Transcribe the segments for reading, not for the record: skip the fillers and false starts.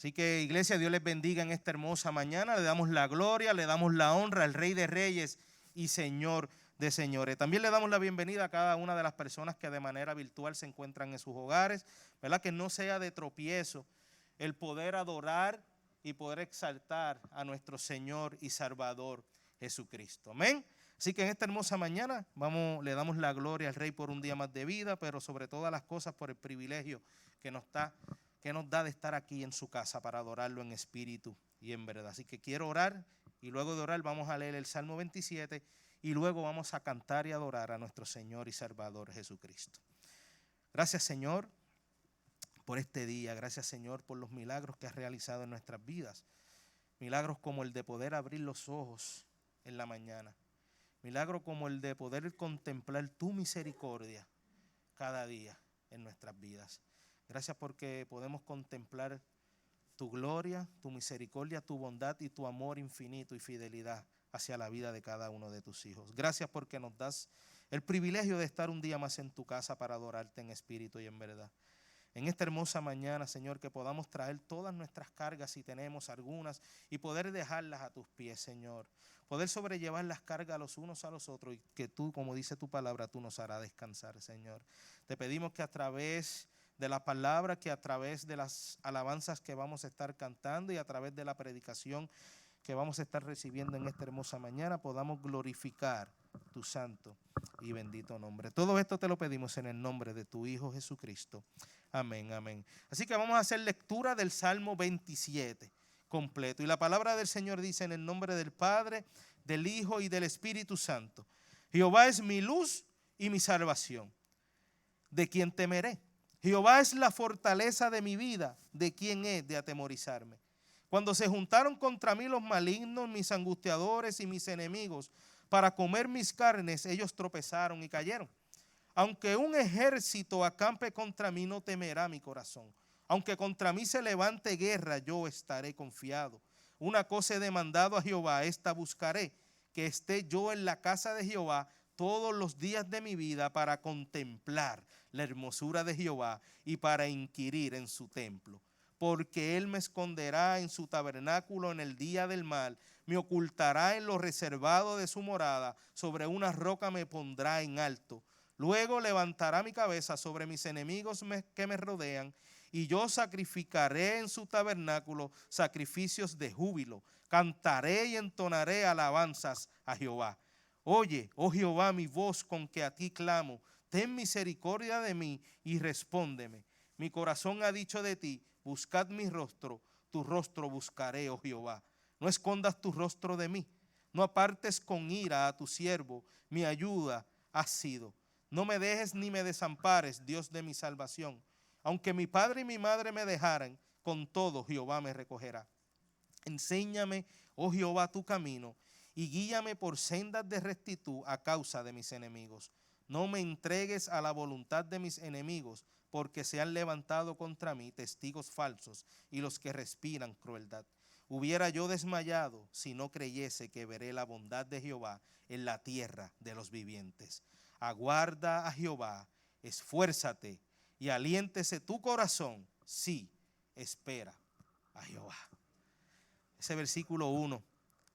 Así que, iglesia, Dios les bendiga en esta hermosa mañana. Le damos la gloria, le damos la honra al Rey de Reyes y Señor de señores. También le damos la bienvenida a cada una de las personas que de manera virtual se encuentran en sus hogares, ¿verdad? Que no sea de tropiezo el poder adorar y poder exaltar a nuestro Señor y Salvador Jesucristo. Amén. Así que en esta hermosa mañana le damos la gloria al Rey por un día más de vida, pero sobre todas las cosas por el privilegio que nos da de estar aquí en su casa para adorarlo en espíritu y en verdad. Así que quiero orar y luego de orar vamos a leer el Salmo 27 y luego vamos a cantar y adorar a nuestro Señor y Salvador Jesucristo. Gracias, Señor, por este día. Gracias, Señor, por los milagros que has realizado en nuestras vidas. Milagros como el de poder abrir los ojos en la mañana. Milagros como el de poder contemplar tu misericordia cada día en nuestras vidas. Gracias porque podemos contemplar tu gloria, tu misericordia, tu bondad y tu amor infinito y fidelidad hacia la vida de cada uno de tus hijos. Gracias porque nos das el privilegio de estar un día más en tu casa para adorarte en espíritu y en verdad. En esta hermosa mañana, Señor, que podamos traer todas nuestras cargas, si tenemos algunas, y poder dejarlas a tus pies, Señor. Poder sobrellevar las cargas los unos a los otros y que tú, como dice tu palabra, tú nos harás descansar, Señor. Te pedimos que a través de la palabra, que a través de las alabanzas que vamos a estar cantando y a través de la predicación que vamos a estar recibiendo en esta hermosa mañana, podamos glorificar tu santo y bendito nombre. Todo esto te lo pedimos en el nombre de tu Hijo Jesucristo. Amén, amén. Así que vamos a hacer lectura del Salmo 27 completo. Y la palabra del Señor dice en el nombre del Padre, del Hijo y del Espíritu Santo. Jehová es mi luz y mi salvación. ¿De quién temeré? Jehová es la fortaleza de mi vida. ¿De quién he de atemorizarme? Cuando se juntaron contra mí los malignos, mis angustiadores y mis enemigos, para comer mis carnes, ellos tropezaron y cayeron. Aunque un ejército acampe contra mí, no temerá mi corazón. Aunque contra mí se levante guerra, yo estaré confiado. Una cosa he demandado a Jehová, esta buscaré, que esté yo en la casa de Jehová todos los días de mi vida para contemplar la hermosura de Jehová y para inquirir en su templo. Porque él me esconderá en su tabernáculo en el día del mal, me ocultará en lo reservado de su morada, sobre una roca me pondrá en alto. Luego levantará mi cabeza sobre mis enemigos que me rodean, y yo sacrificaré en su tabernáculo sacrificios de júbilo. Cantaré y entonaré alabanzas a Jehová. Oye, oh Jehová, mi voz con que a ti clamo. Ten misericordia de mí y respóndeme. Mi corazón ha dicho de ti, buscad mi rostro, tu rostro buscaré, oh Jehová. No escondas tu rostro de mí, no apartes con ira a tu siervo, mi ayuda has sido. No me dejes ni me desampares, Dios de mi salvación. Aunque mi padre y mi madre me dejaran, con todo Jehová me recogerá. Enséñame, oh Jehová, tu camino, y guíame por sendas de rectitud a causa de mis enemigos. No me entregues a la voluntad de mis enemigos, porque se han levantado contra mí testigos falsos y los que respiran crueldad. Hubiera yo desmayado si no creyese que veré la bondad de Jehová en la tierra de los vivientes. Aguarda a Jehová, esfuérzate y aliéntese tu corazón. Sí, espera a Jehová. Ese versículo 1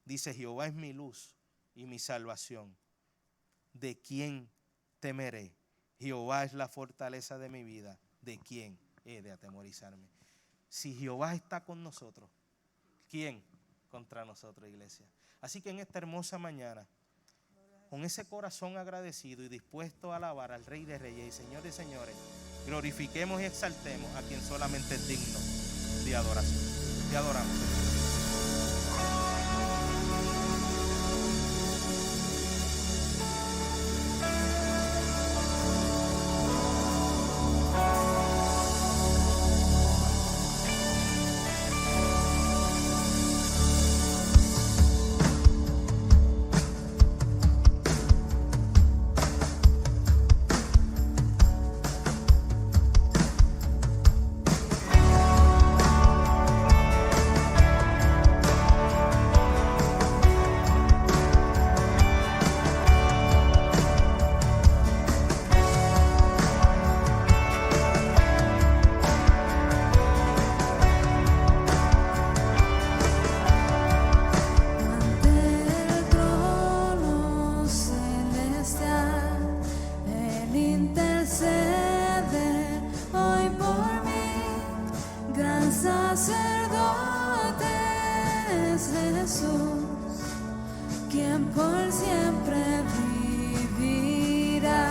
dice: Jehová es mi luz y mi salvación. ¿De quién temeré? Jehová es la fortaleza de mi vida. ¿De quién he de atemorizarme? Si Jehová está con nosotros, ¿quién contra nosotros, iglesia? Así que en esta hermosa mañana, con ese corazón agradecido y dispuesto a alabar al Rey de Reyes y Señor de Señores, glorifiquemos y exaltemos a quien solamente es digno de adoración. Te adoramos. sacerdote es Jesús, quien por siempre vivirá,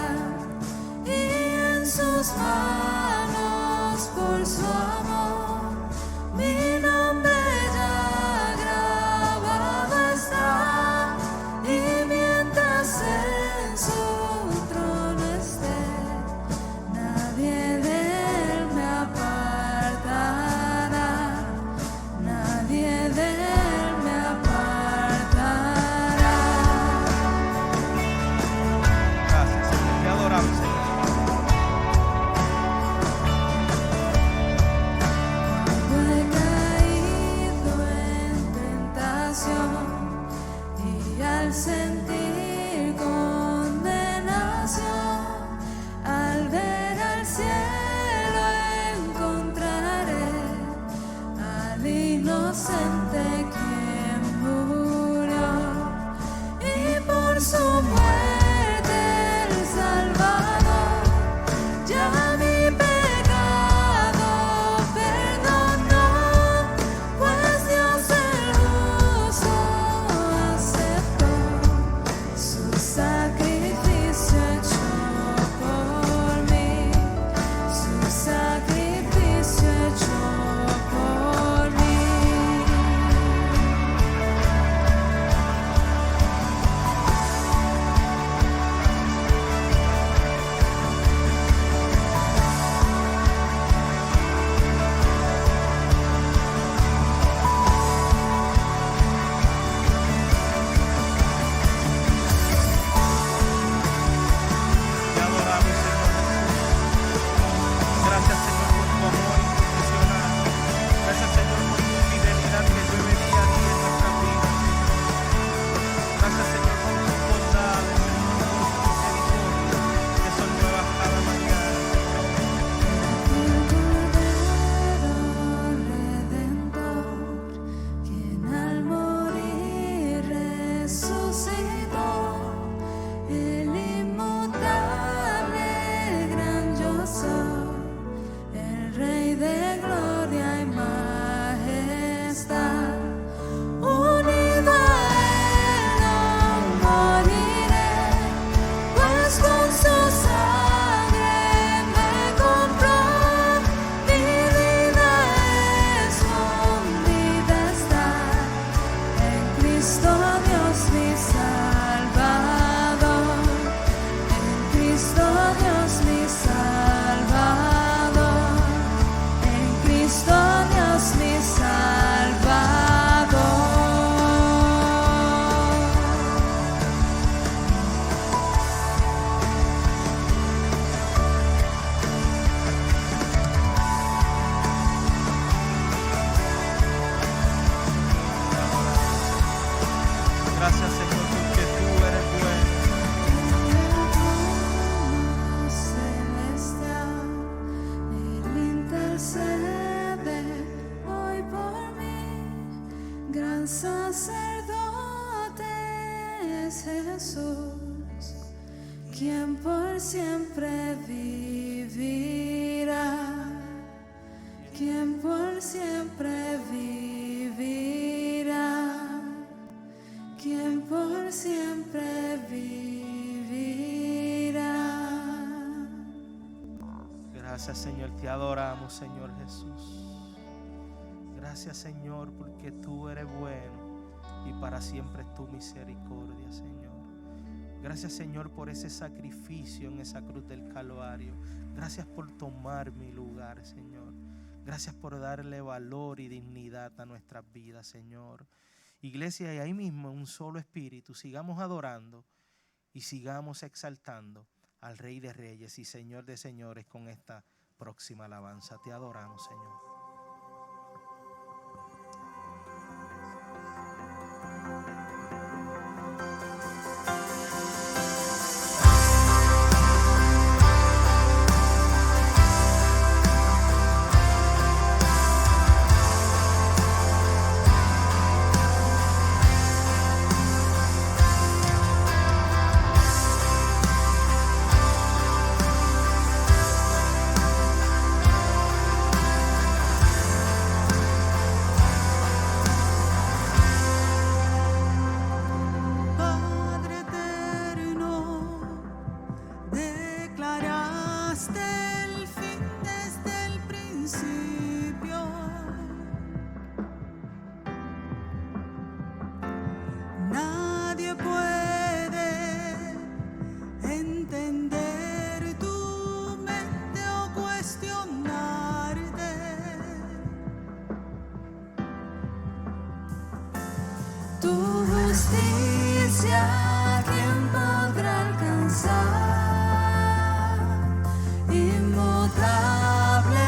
y en sus manos por su amor mi nombre ya grabado está, y mientras en su trono esté, nadie de él me apartará, nadie de él me apartará. Gracias, Señor. Te adoramos, Señor. He caído en tentación y al sentir condenación, al ver al cielo encontraré al inocente quien murió, y por su muerte el Salvador ya mi pecado perdonó, pues Dios el justo aceptó su sacrificio hecho por mí, su sacrificio hecho por mí. Te adoramos, Señor Jesús. Gracias, Señor, por tu amor incondicional. Gracias, Señor, por tu fidelidad que llueve día a día en nuestras vidas. Gracias, Señor, por tus bondades, Señor, por tus misericordias que son nuevas cada mañana. Redentor, quien al morir resucitó, el inmutable gran yo soy, el Rey de gloria y majestad. Unido a él no moriré, pues con su sangre me compró, mi vida escondida está en Cristo Dios mi Salvador, en Cristo Dios mi Salvador, en Cristo Dios mi Salvador. Gracias, Señor, porque tú eres bueno. Celestial, Él intercede hoy por mí, gran sacerdote es Jesús, quien por siempre vivirá, quien por siempre vivirá, quien por siempre vivirá. Gracias, Señor, te adoramos, Señor Jesús. Gracias, Señor, porque tú eres bueno y para siempre es tu misericordia, Señor. Gracias, Señor, por ese sacrificio en esa cruz del Calvario. Gracias por tomar mi lugar, Señor. Gracias por darle valor y dignidad a nuestras vidas, Señor. Iglesia, y ahí mismo en un solo espíritu sigamos adorando y sigamos exaltando al Rey de Reyes y Señor de Señores con esta próxima alabanza. Te adoramos, Señor. Tu justicia, ¿quién podrá alcanzar? Inmutable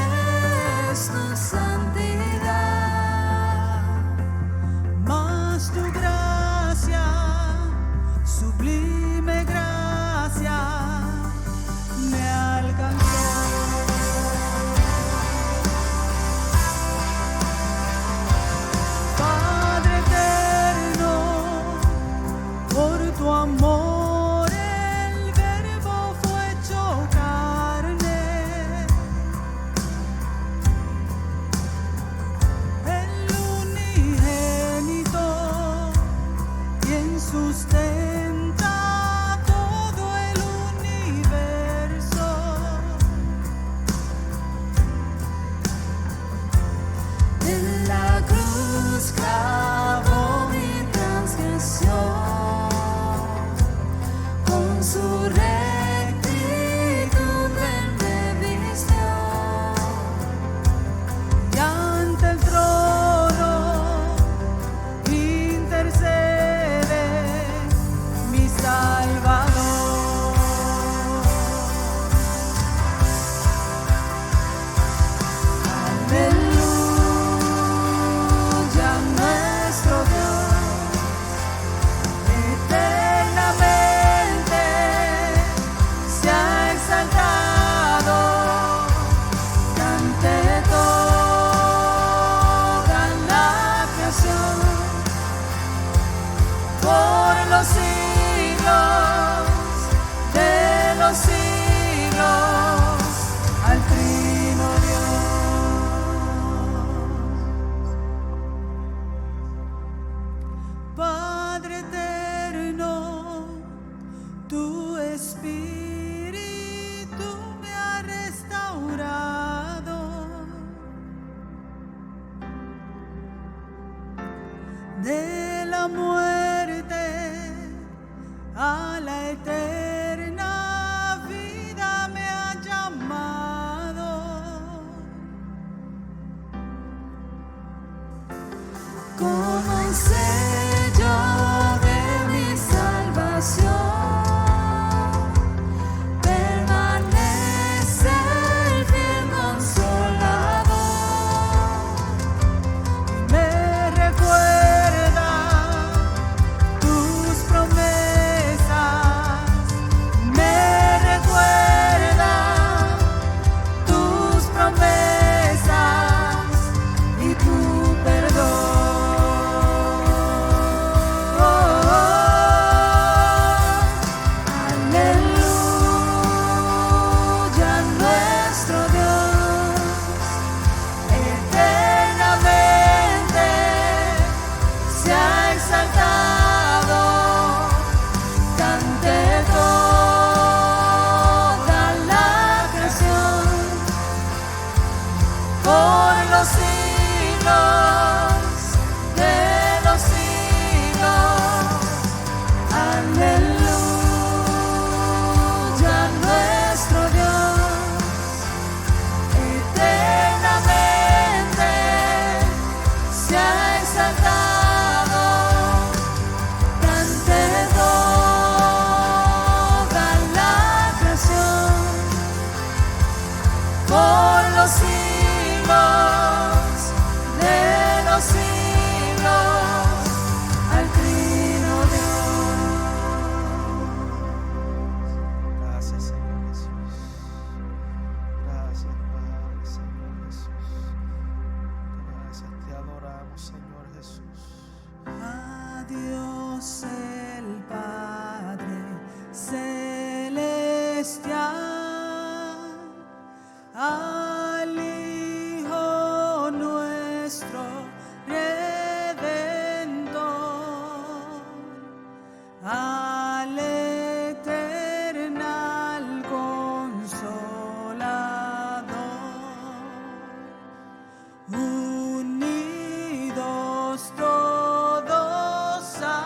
es tu santidad. Mas tu gracia, sublime gracia, me alcanzó. Padre eterno, por tu amor el verbo fue hecho carne. El unigénito, quien sustenta todo el universo. En la cruz clavó mi transgresión, con su rectitud él me vistió. Y ante el trono intercede mi Salvador. Aleluya, nuestro Dios, eternamente se ha exaltado. Cante toda la creación, por los siglos de los siglos, al Trino Dios. Padre eterno, tu espíritu me ha restaurado. De la muerte a la eterna vida me ha llamado. Con un sello de mi salvación permanece el fiel consolador. Me recuerda tus promesas, Me recuerda tus promesas y tu perdón. Aleluya, nuestro Dios, eternamente se ha exaltado. Cante toda la creación, por los siglos de los siglos. Aleluya, nuestro Dios, eternamente se ha exaltado. Cante toda la creación, por los siglos de los siglos, al Trino Dios. Gracias, Señor Jesús. Gracias, Padre, Señor Jesús. Gracias, te adoramos, Señor Jesús. a Dios el Padre celestial, al Hijo nuestro Redentor, al eternal Consolador, unidos todos a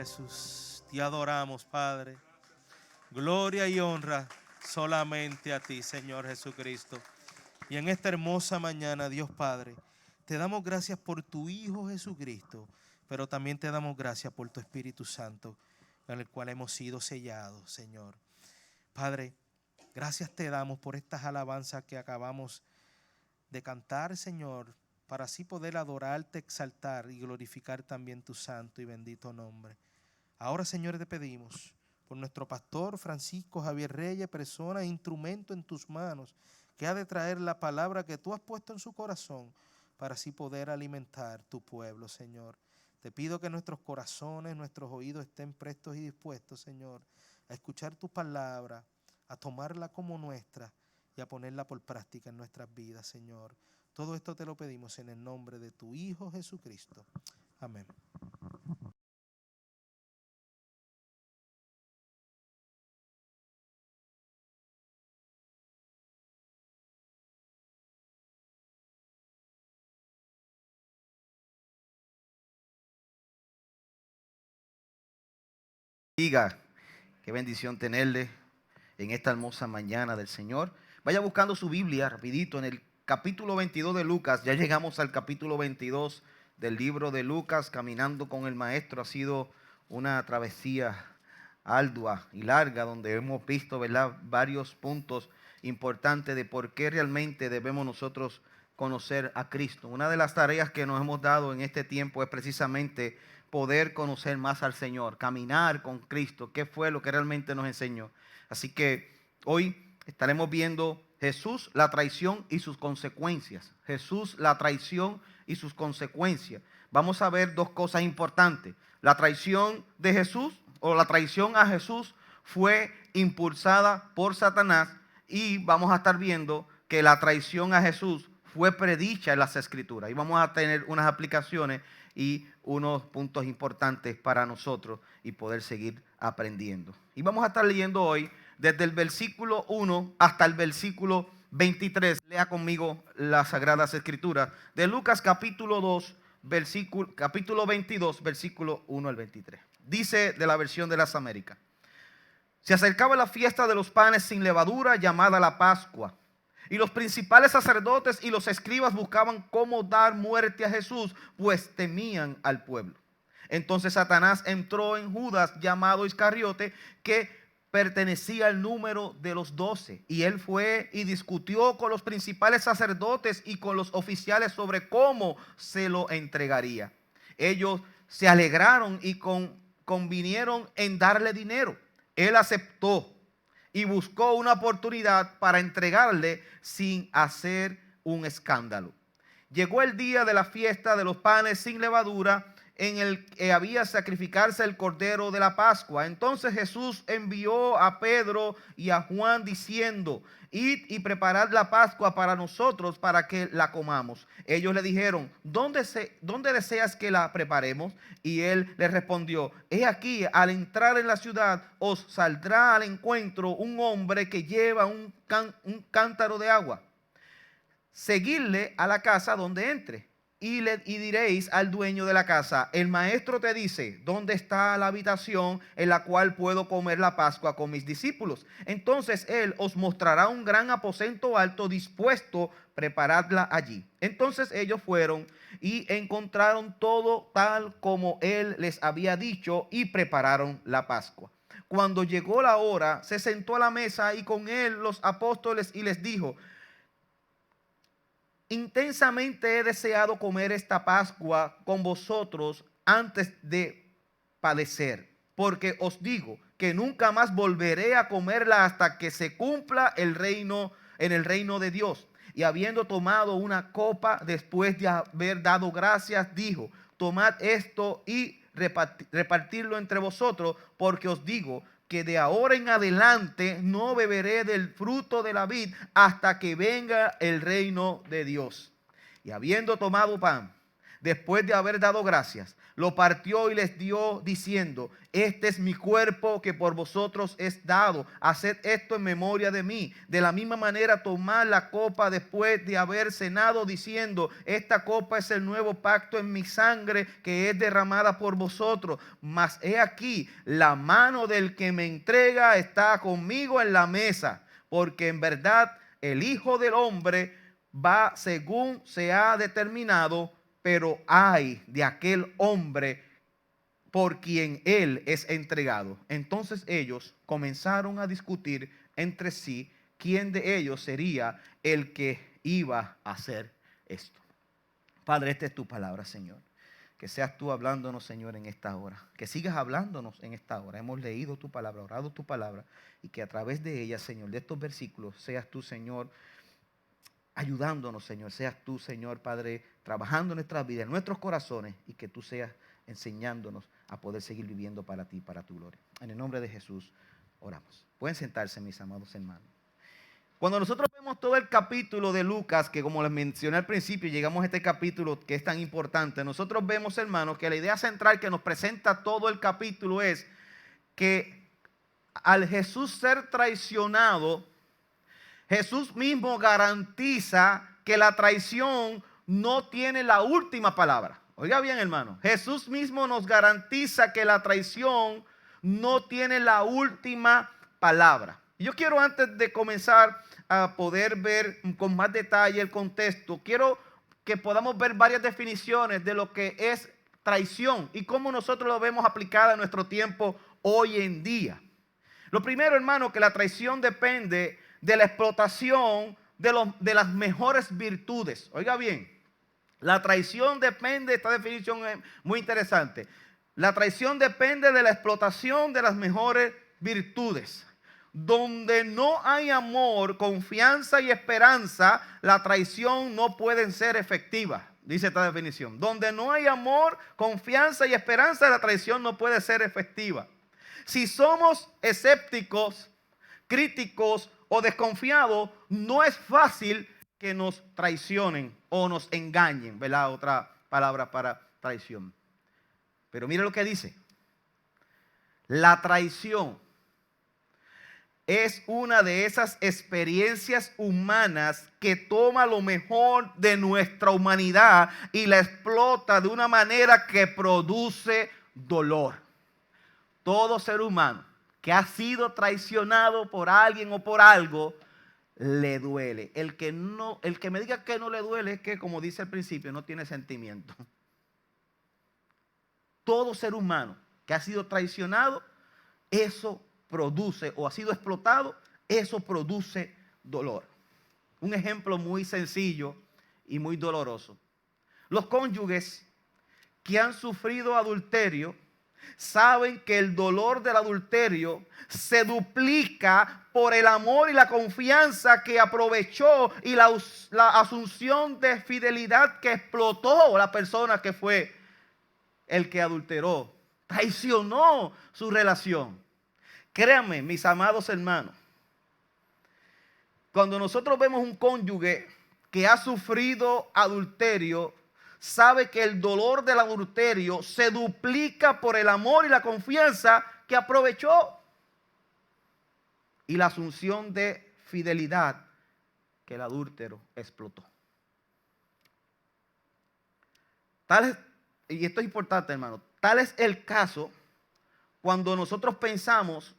Jesús. Te adoramos, Padre. Gloria y honra solamente a ti, Señor Jesucristo. Y en esta hermosa mañana, Dios Padre, te damos gracias por tu Hijo Jesucristo, pero también te damos gracias por tu Espíritu Santo, en el cual hemos sido sellados, Señor. Padre, gracias te damos por estas alabanzas que acabamos de cantar, Señor, para así poder adorarte, exaltar y glorificar también tu santo y bendito nombre. Ahora, Señor, te pedimos por nuestro pastor Francisco Javier Reyes, persona e instrumento en tus manos, que ha de traer la palabra que tú has puesto en su corazón para así poder alimentar tu pueblo, Señor. Te pido que nuestros corazones, nuestros oídos estén prestos y dispuestos, Señor, a escuchar tu palabra, a tomarla como nuestra y a ponerla por práctica en nuestras vidas, Señor. Todo esto te lo pedimos en el nombre de tu Hijo Jesucristo. Amén. Diga, qué bendición tenerle en esta hermosa mañana del Señor. Vaya buscando su Biblia rapidito en el capítulo 22 de Lucas. Ya llegamos al capítulo 22 del libro de Lucas. Caminando con el Maestro ha sido una travesía ardua y larga, donde hemos visto, ¿verdad?, varios puntos importantes de por qué realmente debemos nosotros conocer a Cristo. Una de las tareas que nos hemos dado en este tiempo es precisamente poder conocer más al Señor, caminar con Cristo, qué fue lo que realmente nos enseñó. Así que hoy estaremos viendo Jesús, la traición y sus consecuencias. Jesús, la traición y sus consecuencias. Vamos a ver dos cosas importantes. La traición de Jesús, o la traición a Jesús, fue impulsada por Satanás, y vamos a estar viendo que la traición a Jesús fue predicha en las Escrituras. Y vamos a tener unas aplicaciones y unos puntos importantes para nosotros y poder seguir aprendiendo. Y vamos a estar leyendo hoy desde el versículo 1 hasta el versículo 23. Lea conmigo las Sagradas Escrituras de Lucas capítulo 2, capítulo 22, versículo 1 al 23. Dice de la versión de las Américas: se acercaba la fiesta de los panes sin levadura, llamada la Pascua. Y los principales sacerdotes y los escribas buscaban cómo dar muerte a Jesús, pues temían al pueblo. Entonces Satanás entró en Judas, llamado Iscariote, que pertenecía al número de los 12. Y él fue y discutió con los principales sacerdotes y con los oficiales sobre cómo se lo entregaría. Ellos se alegraron y convinieron en darle dinero. Él aceptó y buscó una oportunidad para entregarle sin hacer un escándalo. Llegó el día de la fiesta de los panes sin levadura, en el que había sacrificarse el cordero de la Pascua. Entonces Jesús envió a Pedro y a Juan diciendo: id y preparad la Pascua para nosotros, para que la comamos. Ellos le dijeron: ¿Dónde deseas que la preparemos? Y él les respondió: he aquí, al entrar en la ciudad os saldrá al encuentro un hombre que lleva un cántaro de agua. Seguidle a la casa donde entre. Y diréis al dueño de la casa: el maestro te dice, ¿dónde está la habitación en la cual puedo comer la Pascua con mis discípulos? Entonces él os mostrará un gran aposento alto dispuesto, preparadla allí. Entonces ellos fueron y encontraron todo tal como él les había dicho, y prepararon la Pascua. Cuando llegó la hora, se sentó a la mesa y con él los apóstoles, y les dijo: intensamente he deseado comer esta Pascua con vosotros antes de padecer, porque os digo que nunca más volveré a comerla hasta que se cumpla en el reino de Dios. Y habiendo tomado una copa, después de haber dado gracias, dijo: tomad esto y repartirlo entre vosotros, porque os digo que de ahora en adelante no beberé del fruto de la vid hasta que venga el reino de Dios. Y habiendo tomado pan, después de haber dado gracias, lo partió y les dio diciendo: este es mi cuerpo que por vosotros es dado. Haced esto en memoria de mí. De la misma manera tomad la copa después de haber cenado, diciendo: esta copa es el nuevo pacto en mi sangre, que es derramada por vosotros. Mas he aquí, la mano del que me entrega está conmigo en la mesa, porque en verdad el Hijo del Hombre va según se ha determinado, pero ay de aquel hombre por quien él es entregado. Entonces ellos comenzaron a discutir entre sí quién de ellos sería el que iba a hacer esto. Padre, esta es tu palabra, Señor. Que seas tú hablándonos, Señor, en esta hora. Que sigas hablándonos en esta hora. Hemos leído tu palabra, orado tu palabra, y que a través de ella, Señor, de estos versículos, seas tú, Señor, ayudándonos, Señor. Seas tú, Señor, Padre, trabajando en nuestras vidas, en nuestros corazones, y que tú seas enseñándonos a poder seguir viviendo para ti, para tu gloria. En el nombre de Jesús oramos. Pueden sentarse, mis amados hermanos. Cuando nosotros vemos todo el capítulo de Lucas, que como les mencioné al principio, llegamos a este capítulo que es tan importante, nosotros vemos, hermanos, que la idea central que nos presenta todo el capítulo es que al Jesús ser traicionado, Jesús mismo garantiza que la traición no tiene la última palabra. Oiga bien, hermano, Jesús mismo nos garantiza que la traición no tiene la última palabra. Yo quiero, antes de comenzar a poder ver con más detalle el contexto, quiero que podamos ver varias definiciones de lo que es traición y cómo nosotros lo vemos aplicada en nuestro tiempo hoy en día. Lo primero, hermano, que la traición depende de la explotación de las mejores virtudes. Oiga bien, la traición depende, esta definición es muy interesante, la traición depende de la explotación de las mejores virtudes. Donde no hay amor, confianza y esperanza, la traición no puede ser efectiva, dice esta definición. Donde no hay amor, confianza y esperanza, la traición no puede ser efectiva. Si somos escépticos, críticos o desconfiados, no es fácil que nos traicionen o nos engañen, ¿verdad? Otra palabra para traición. Pero mire lo que dice. La traición es una de esas experiencias humanas que toma lo mejor de nuestra humanidad y la explota de una manera que produce dolor. Todo ser humano que ha sido traicionado por alguien o por algo, le duele. El que me diga que no le duele es que, como dice al principio, no tiene sentimiento. Todo ser humano que ha sido traicionado, eso produce o ha sido explotado, eso produce dolor. Un ejemplo muy sencillo y muy doloroso. Los cónyuges que han sufrido adulterio saben que el dolor del adulterio se duplica por el amor y la confianza que aprovechó y la asunción de fidelidad que explotó la persona que fue el que adulteró, traicionó su relación. Créanme, mis amados hermanos, cuando nosotros vemos un cónyuge que ha sufrido adulterio, sabe que el dolor del adulterio se duplica por el amor y la confianza que aprovechó y la asunción de fidelidad que el adúltero explotó. Y esto es importante, hermano, tal es el caso cuando nosotros pensamos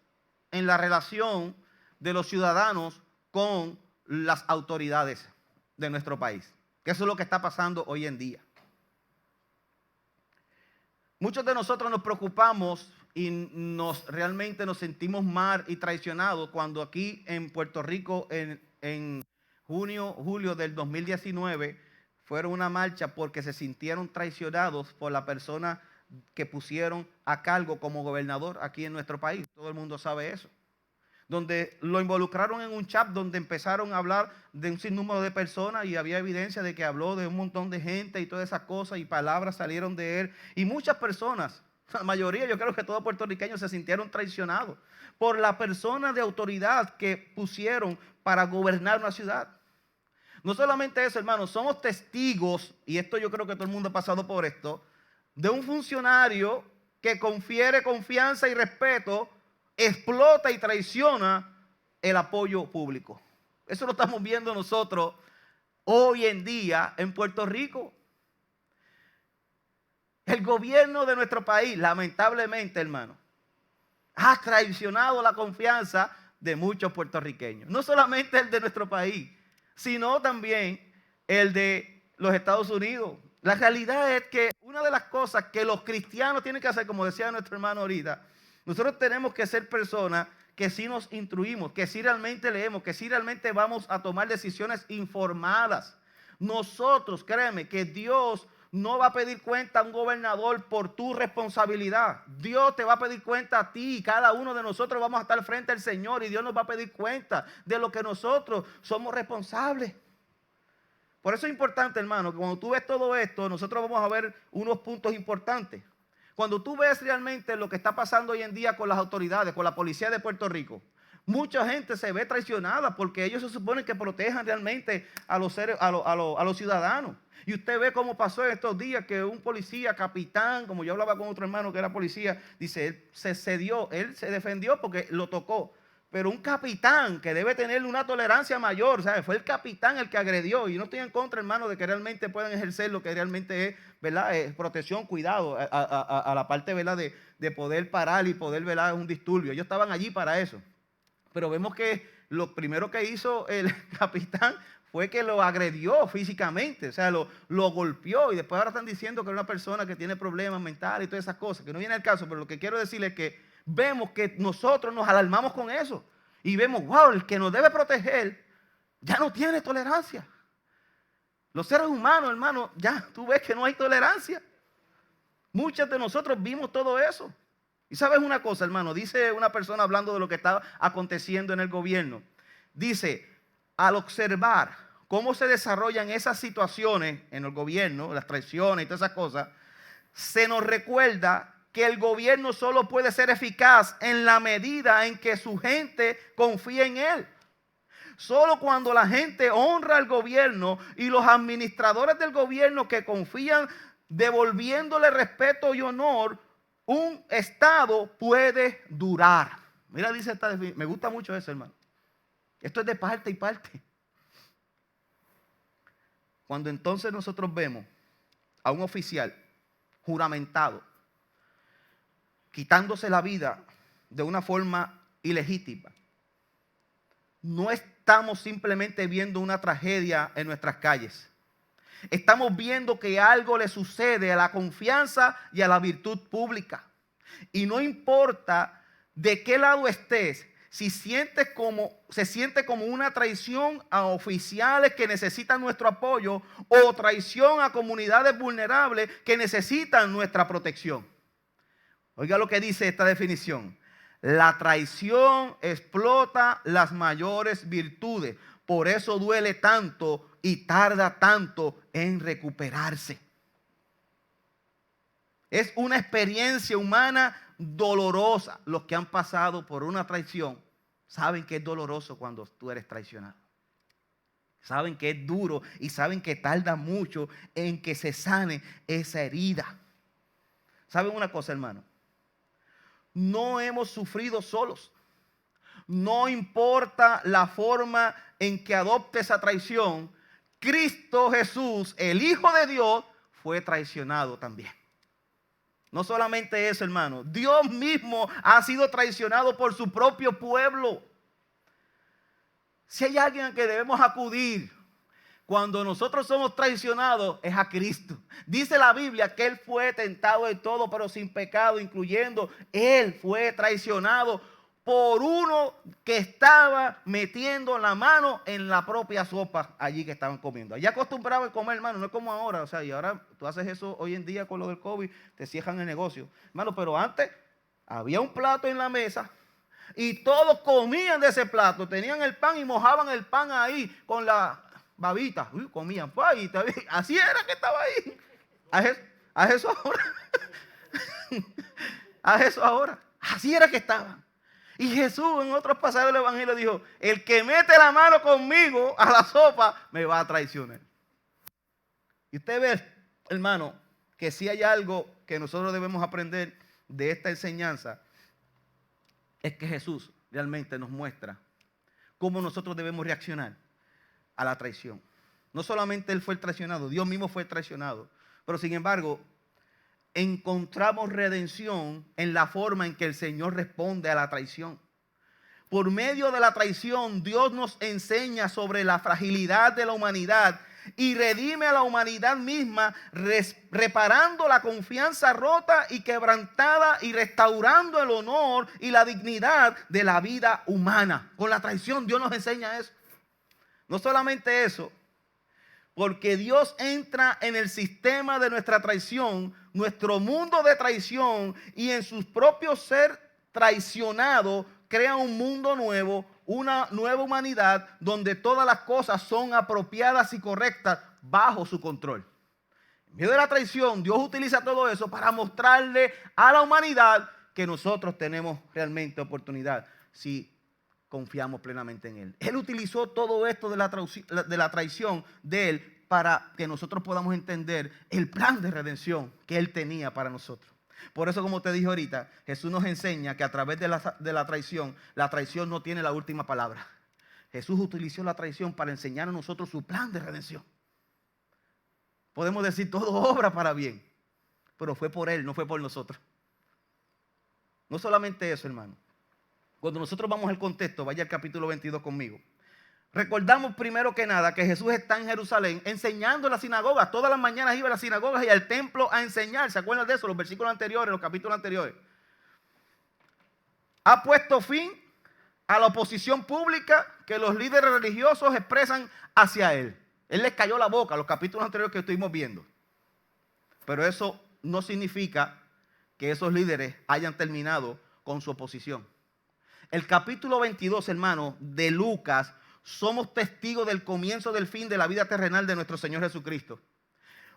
en la relación de los ciudadanos con las autoridades de nuestro país, que eso es lo que está pasando hoy en día. Muchos de nosotros nos preocupamos y realmente nos sentimos mal y traicionados cuando aquí en Puerto Rico en julio del 2019 fueron una marcha porque se sintieron traicionados por la persona que pusieron a cargo como gobernador aquí en nuestro país. Todo el mundo sabe eso. Donde lo involucraron en un chat donde empezaron a hablar de un sinnúmero de personas y había evidencia de que habló de un montón de gente y todas esas cosas y palabras salieron de él. Y muchas personas, la mayoría, yo creo que todos puertorriqueños se sintieron traicionados por la persona de autoridad que pusieron para gobernar una ciudad. No solamente eso, hermanos, somos testigos, y esto yo creo que todo el mundo ha pasado por esto, de un funcionario que confiere confianza y respeto, explota y traiciona el apoyo público. Eso lo estamos viendo nosotros hoy en día en Puerto Rico. El gobierno de nuestro país, lamentablemente, hermano, ha traicionado la confianza de muchos puertorriqueños. No solamente el de nuestro país, sino también el de los Estados Unidos. La realidad es que una de las cosas que los cristianos tienen que hacer, como decía nuestro hermano ahorita, nosotros tenemos que ser personas que sí nos instruimos, que sí realmente leemos, que sí realmente vamos a tomar decisiones informadas. Nosotros, créeme, que Dios no va a pedir cuenta a un gobernador por tu responsabilidad. Dios te va a pedir cuenta a ti, y cada uno de nosotros vamos a estar frente al Señor, y Dios nos va a pedir cuenta de lo que nosotros somos responsables. Por eso es importante, hermano, que cuando tú ves todo esto, nosotros vamos a ver unos puntos importantes. Cuando tú ves realmente lo que está pasando hoy en día con las autoridades, con la policía de Puerto Rico, mucha gente se ve traicionada porque ellos se suponen que protejan realmente a los ciudadanos. Y usted ve cómo pasó en estos días que un policía, capitán, como yo hablaba con otro hermano que era policía, dice, él se defendió porque lo tocó. Pero un capitán que debe tener una tolerancia mayor, ¿sabes? Fue el capitán el que agredió. Y no estoy en contra, hermano, de que realmente puedan ejercer lo que realmente es, ¿verdad? Protección, cuidado a la parte, ¿verdad? De poder parar y poder, ¿verdad? Un disturbio. Ellos estaban allí para eso. Pero vemos que lo primero que hizo el capitán fue que lo agredió físicamente, o sea, lo golpeó, y después ahora están diciendo que es una persona que tiene problemas mentales y todas esas cosas, que no viene al caso, pero lo que quiero decirles es que vemos que nosotros nos alarmamos con eso y vemos, wow, el que nos debe proteger ya no tiene tolerancia. Los seres humanos, hermano, ya tú ves que no hay tolerancia. Muchos de nosotros vimos todo eso. Y sabes una cosa, hermano, dice una persona hablando de lo que está aconteciendo en el gobierno. Dice, al observar cómo se desarrollan esas situaciones en el gobierno, las traiciones y todas esas cosas, se nos recuerda que el gobierno solo puede ser eficaz en la medida en que su gente confía en él. Solo cuando la gente honra al gobierno y los administradores del gobierno que confían devolviéndole respeto y honor, un estado puede durar. Mira, dice esta definición. Me gusta mucho eso, hermano. Esto es de parte y parte. Cuando entonces nosotros vemos a un oficial juramentado quitándose la vida de una forma ilegítima, no estamos simplemente viendo una tragedia en nuestras calles. Estamos viendo que algo le sucede a la confianza y a la virtud pública. Y no importa de qué lado estés, si se siente como una traición a oficiales que necesitan nuestro apoyo o traición a comunidades vulnerables que necesitan nuestra protección. Oiga lo que dice esta definición. La traición explota las mayores virtudes. Por eso duele tanto y tarda tanto en recuperarse. Es una experiencia humana dolorosa. Los que han pasado por una traición saben que es doloroso cuando tú eres traicionado. Saben que es duro y saben que tarda mucho en que se sane esa herida. ¿Saben una cosa, hermano? No hemos sufrido solos. No importa la forma en que adopte esa traición, Cristo Jesús, el Hijo de Dios, fue traicionado también. No solamente eso, hermano. Dios mismo ha sido traicionado por su propio pueblo. Si hay alguien a que debemos acudir cuando nosotros somos traicionados, es a Cristo. Dice la Biblia que Él fue tentado en todo, pero sin pecado, incluyendo Él fue traicionado por uno que estaba metiendo la mano en la propia sopa allí que estaban comiendo. Allí acostumbraban a comer, hermano, no es como ahora. O sea, y ahora tú haces eso hoy en día con lo del COVID, te cierran el negocio. Hermano, pero antes había un plato en la mesa y todos comían de ese plato. Tenían el pan y mojaban el pan ahí con la babita. Comían. Así era que estaba ahí. Haz eso ahora. Haz eso ahora. Así era que estaban. Y Jesús en otros pasajes del Evangelio dijo, el que mete la mano conmigo a la sopa me va a traicionar. Y usted ve, hermano, que si hay algo que nosotros debemos aprender de esta enseñanza, es que Jesús realmente nos muestra cómo nosotros debemos reaccionar a la traición. No solamente Él fue el traicionado, Dios mismo fue el traicionado. Pero sin embargo, encontramos redención en la forma en que el Señor responde a la traición. Por medio de la traición, Dios nos enseña sobre la fragilidad de la humanidad y redime a la humanidad misma, reparando la confianza rota y quebrantada y restaurando el honor y la dignidad de la vida humana. Con la traición Dios nos enseña eso. No solamente eso, porque Dios entra en el sistema de nuestra traición, nuestro mundo de traición, y en su propio ser traicionado crea un mundo nuevo, una nueva humanidad donde todas las cosas son apropiadas y correctas bajo su control. En medio de la traición, Dios utiliza todo eso para mostrarle a la humanidad que nosotros tenemos realmente oportunidad si confiamos plenamente en Él. Él utilizó todo esto de la traición de Él para que nosotros podamos entender el plan de redención que Él tenía para nosotros. Por eso, como te dije ahorita, Jesús nos enseña que a través de la traición no tiene la última palabra. Jesús utilizó la traición para enseñar a nosotros su plan de redención. Podemos decir, todo obra para bien, pero fue por Él, no fue por nosotros. No solamente eso, hermano. Cuando nosotros vamos al contexto, vaya al capítulo 22 conmigo. Recordamos primero que nada que Jesús está en Jerusalén enseñando en las sinagogas. Todas las mañanas iba a las sinagogas y al templo a enseñar. ¿Se acuerdan de eso? Los versículos anteriores, los capítulos anteriores. Ha puesto fin a la oposición pública que los líderes religiosos expresan hacia Él. Él les cayó la boca, los capítulos anteriores que estuvimos viendo. Pero eso no significa que esos líderes hayan terminado con su oposición. El capítulo 22, hermano, de Lucas, somos testigos del comienzo del fin de la vida terrenal de nuestro Señor Jesucristo.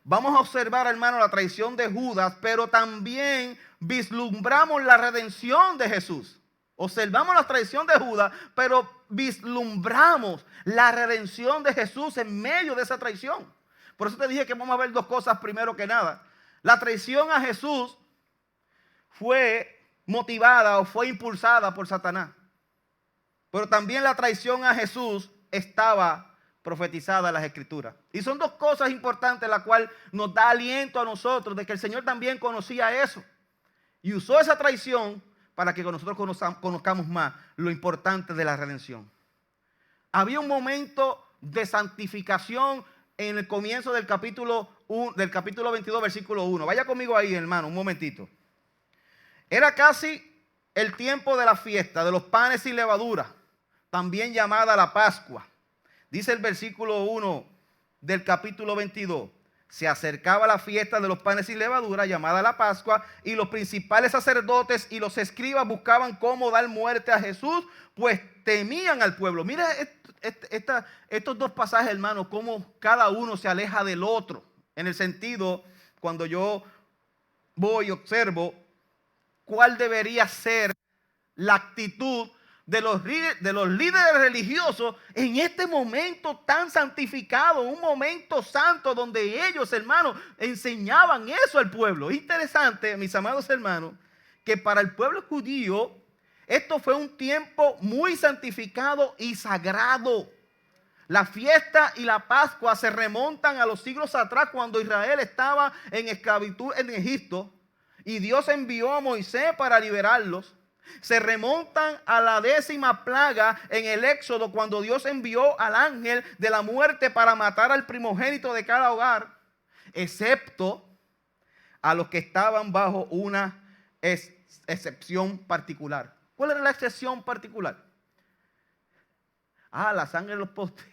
Vamos a observar, hermano, la traición de Judas, pero también vislumbramos la redención de Jesús. Observamos la traición de Judas, pero vislumbramos la redención de Jesús en medio de esa traición. Por eso te dije que vamos a ver dos cosas primero que nada. La traición a Jesús fue motivada o fue impulsada por Satanás. Pero también la traición a Jesús estaba profetizada en las Escrituras. Y son dos cosas importantes, la cual nos da aliento a nosotros de que el Señor también conocía eso. Y usó esa traición para que nosotros conozcamos más lo importante de la redención. Había un momento de santificación en el comienzo del capítulo 22, versículo 1. Vaya conmigo ahí, hermano, un momentito. Era casi el tiempo de la fiesta, de los panes sin levadura, también llamada la Pascua. Dice el versículo 1 del capítulo 22. Se acercaba la fiesta de los panes sin levadura, llamada la Pascua, y los principales sacerdotes y los escribas buscaban cómo dar muerte a Jesús, pues temían al pueblo. Mira estos dos pasajes, hermano, cómo cada uno se aleja del otro. En el sentido, cuando yo voy y observo cuál debería ser la actitud de los líderes religiosos en este momento tan santificado, un momento santo donde ellos, hermanos, enseñaban eso al pueblo. Es interesante, mis amados hermanos, que para el pueblo judío esto fue un tiempo muy santificado y sagrado. La fiesta y la Pascua se remontan a los siglos atrás, cuando Israel estaba en esclavitud en Egipto y Dios envió a Moisés para liberarlos. Se remontan a la 10ª plaga en el Éxodo, cuando Dios envió al ángel de la muerte para matar al primogénito de cada hogar, excepto a los que estaban bajo una excepción particular. ¿Cuál era la excepción particular? La sangre de los postes.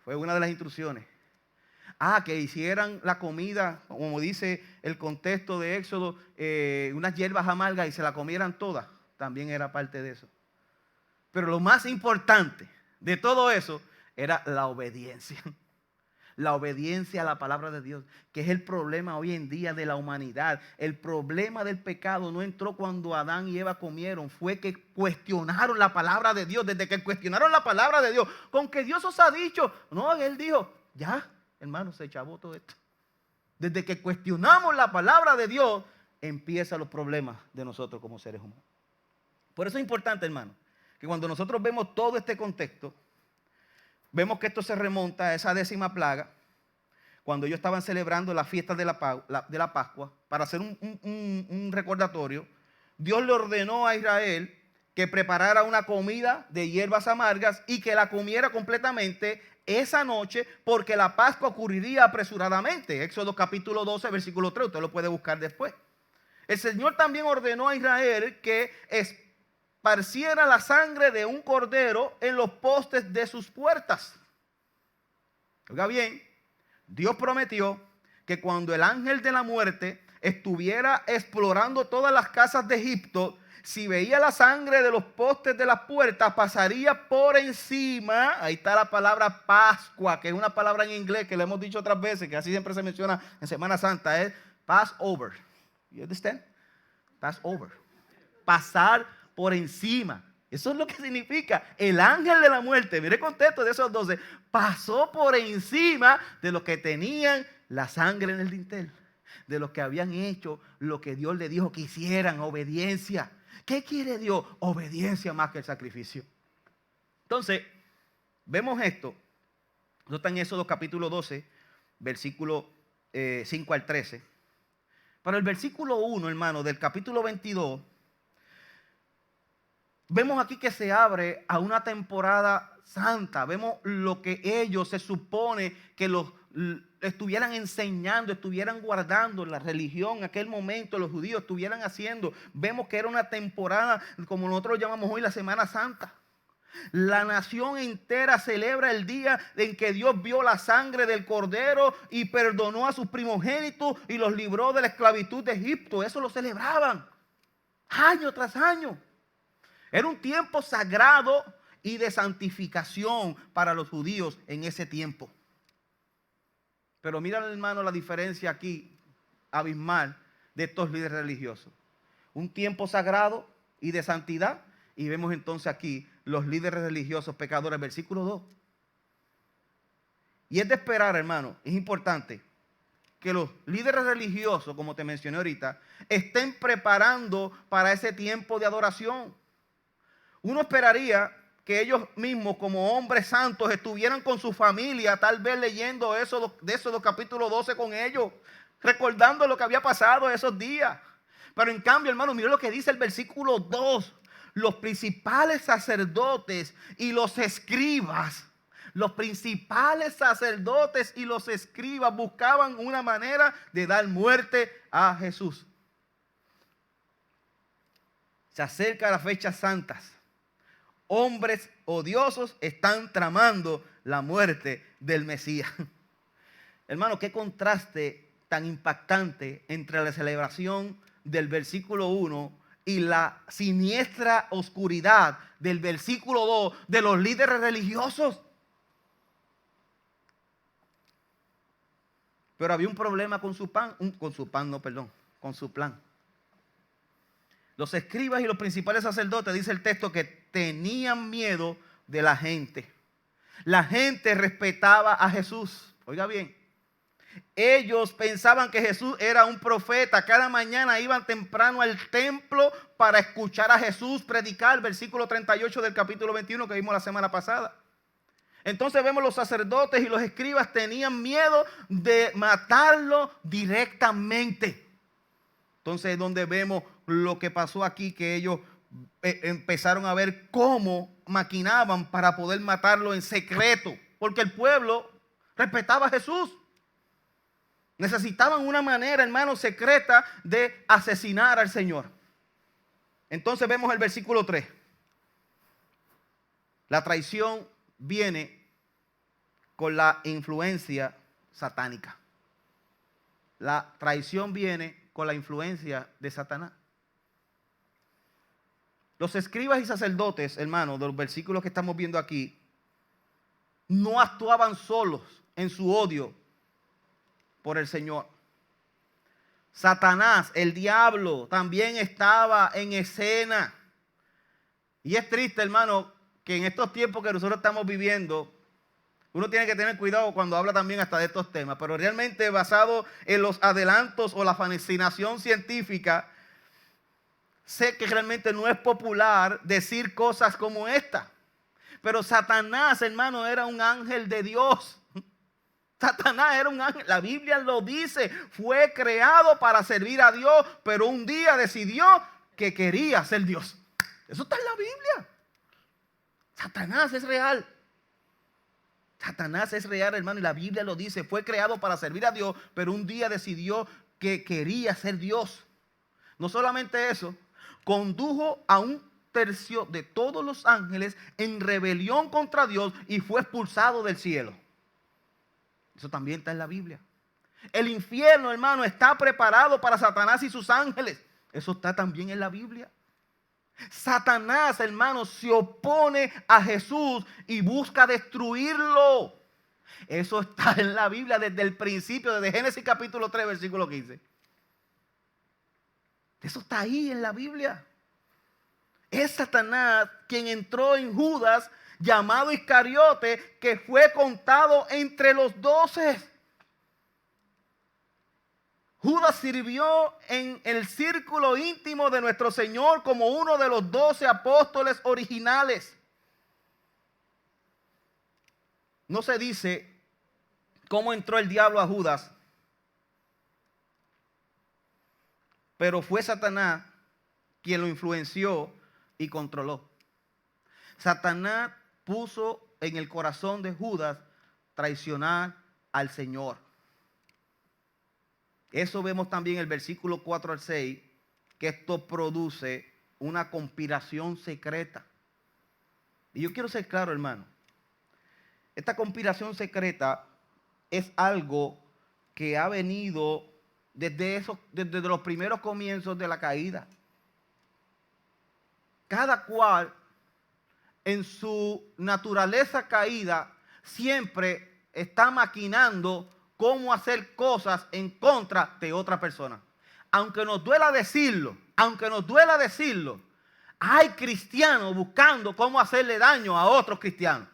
Fue una de las instrucciones. Que hicieran la comida, como dice el contexto de Éxodo, unas hierbas amargas y se la comieran todas. También era parte de eso. Pero lo más importante de todo eso era la obediencia. La obediencia a la palabra de Dios, que es el problema hoy en día de la humanidad. El problema del pecado no entró cuando Adán y Eva comieron, fue que cuestionaron la palabra de Dios. Desde que cuestionaron la palabra de Dios, con que Dios os ha dicho, no, Él dijo, ya, hermano, se chavó todo esto. Desde que cuestionamos la palabra de Dios, empiezan los problemas de nosotros como seres humanos. Por eso es importante, hermano, que cuando nosotros vemos todo este contexto, vemos que esto se remonta a esa 10ª plaga, cuando ellos estaban celebrando la fiesta de la Pascua, para hacer un recordatorio. Dios le ordenó a Israel que preparara una comida de hierbas amargas y que la comiera completamente esa noche, porque la Pascua ocurriría apresuradamente. Éxodo capítulo 12, versículo 3, usted lo puede buscar después. El Señor también ordenó a Israel que esparciera la sangre de un cordero en los postes de sus puertas. Oiga bien, Dios prometió que cuando el ángel de la muerte estuviera explorando todas las casas de Egipto, si veía la sangre de los postes de las puertas, pasaría por encima. Ahí está la palabra Pascua, que es una palabra en inglés que le hemos dicho otras veces, que así siempre se menciona en Semana Santa, es Passover. You understand? Passover. Pasar por encima. Eso es lo que significa. El ángel de la muerte, mire el contexto de esos 12, pasó por encima de los que tenían la sangre en el dintel, de los que habían hecho lo que Dios le dijo que hicieran, obediencia. ¿Qué quiere Dios? Obediencia más que el sacrificio. Entonces, vemos esto. Esto está en Éxodo capítulo 12, versículo 5 al 13. Para el versículo 1, hermano, del capítulo 22, vemos aquí que se abre a una temporada santa. Vemos lo que ellos se supone que los estuvieran enseñando, estuvieran guardando la religión en aquel momento, los judíos estuvieran haciendo. Vemos que era una temporada, como nosotros llamamos hoy la Semana Santa. La nación entera celebra el día en que Dios vio la sangre del cordero y perdonó a sus primogénitos y los libró de la esclavitud de Egipto. Eso lo celebraban año tras año. Era un tiempo sagrado y de santificación para los judíos en ese tiempo. Pero mira, hermano, la diferencia aquí abismal de estos líderes religiosos. Un tiempo sagrado y de santidad, y vemos entonces aquí los líderes religiosos pecadores, versículo 2. Y es de esperar, hermano, es importante que los líderes religiosos, como te mencioné ahorita, estén preparando para ese tiempo de adoración. Uno esperaría que ellos mismos, como hombres santos, estuvieran con su familia, tal vez leyendo eso de Éxodo capítulo 12 con ellos, recordando lo que había pasado esos días. Pero en cambio, hermano, mira lo que dice el versículo 2. Los principales sacerdotes y los escribas, buscaban una manera de dar muerte a Jesús. Se acercan las fechas santas. Hombres odiosos están tramando la muerte del Mesías. Hermano, qué contraste tan impactante entre la celebración del versículo 1 y la siniestra oscuridad del versículo 2 de los líderes religiosos. Pero había un problema con su plan. Los escribas y los principales sacerdotes, dice el texto, que tenían miedo de la gente. La gente respetaba a Jesús. Oiga bien, ellos pensaban que Jesús era un profeta. Cada mañana iban temprano al templo para escuchar a Jesús predicar. Versículo 38 del capítulo 21 que vimos la semana pasada. Entonces vemos los sacerdotes y los escribas tenían miedo de matarlo directamente. Entonces es donde vemos lo que pasó aquí, que ellos empezaron a ver cómo maquinaban para poder matarlo en secreto, porque el pueblo respetaba a Jesús. Necesitaban una manera, hermano, secreta de asesinar al Señor. Entonces vemos el versículo 3. La traición viene con la influencia satánica. La traición viene con la influencia de Satanás. Los escribas y sacerdotes, hermanos, de los versículos que estamos viendo aquí, no actuaban solos. en su odio por el Señor. Satanás, el diablo, también estaba en escena. Y es triste, hermano, que en estos tiempos que nosotros estamos viviendo, uno tiene que tener cuidado cuando habla también hasta de estos temas, pero realmente basado en los adelantos o la fascinación científica, sé que realmente no es popular decir cosas como esta. Pero Satanás, hermano, era un ángel de Dios. Satanás era un ángel, la Biblia lo dice, fue creado para servir a Dios, pero un día decidió que quería ser Dios. Eso está en la Biblia. Satanás es real. Satanás es real, hermano, y la Biblia lo dice, fue creado para servir a Dios, pero un día decidió que quería ser Dios. No solamente eso, condujo a un tercio de todos los ángeles en rebelión contra Dios y fue expulsado del cielo. Eso también está en la Biblia. El infierno, hermano, está preparado para Satanás y sus ángeles. Eso está también en la Biblia. Satanás, hermano, se opone a Jesús y busca destruirlo. Eso está en la Biblia desde el principio, desde Génesis capítulo 3, versículo 15. Eso está ahí en la Biblia. Es Satanás quien entró en Judas, llamado Iscariote, que fue contado entre los 12. Judas sirvió en el círculo íntimo de nuestro Señor como uno de los 12 apóstoles originales. No se dice cómo entró el diablo a Judas, pero fue Satanás quien lo influenció y controló. Satanás puso en el corazón de Judas traicionar al Señor. Eso vemos también en el versículo 4 al 6, que esto produce una conspiración secreta. Y yo quiero ser claro, hermano. Esta conspiración secreta es algo que ha venido desde los primeros comienzos de la caída. Cada cual en su naturaleza caída siempre está maquinando cómo hacer cosas en contra de otra persona. Aunque nos duela decirlo, hay cristianos buscando cómo hacerle daño a otros cristianos.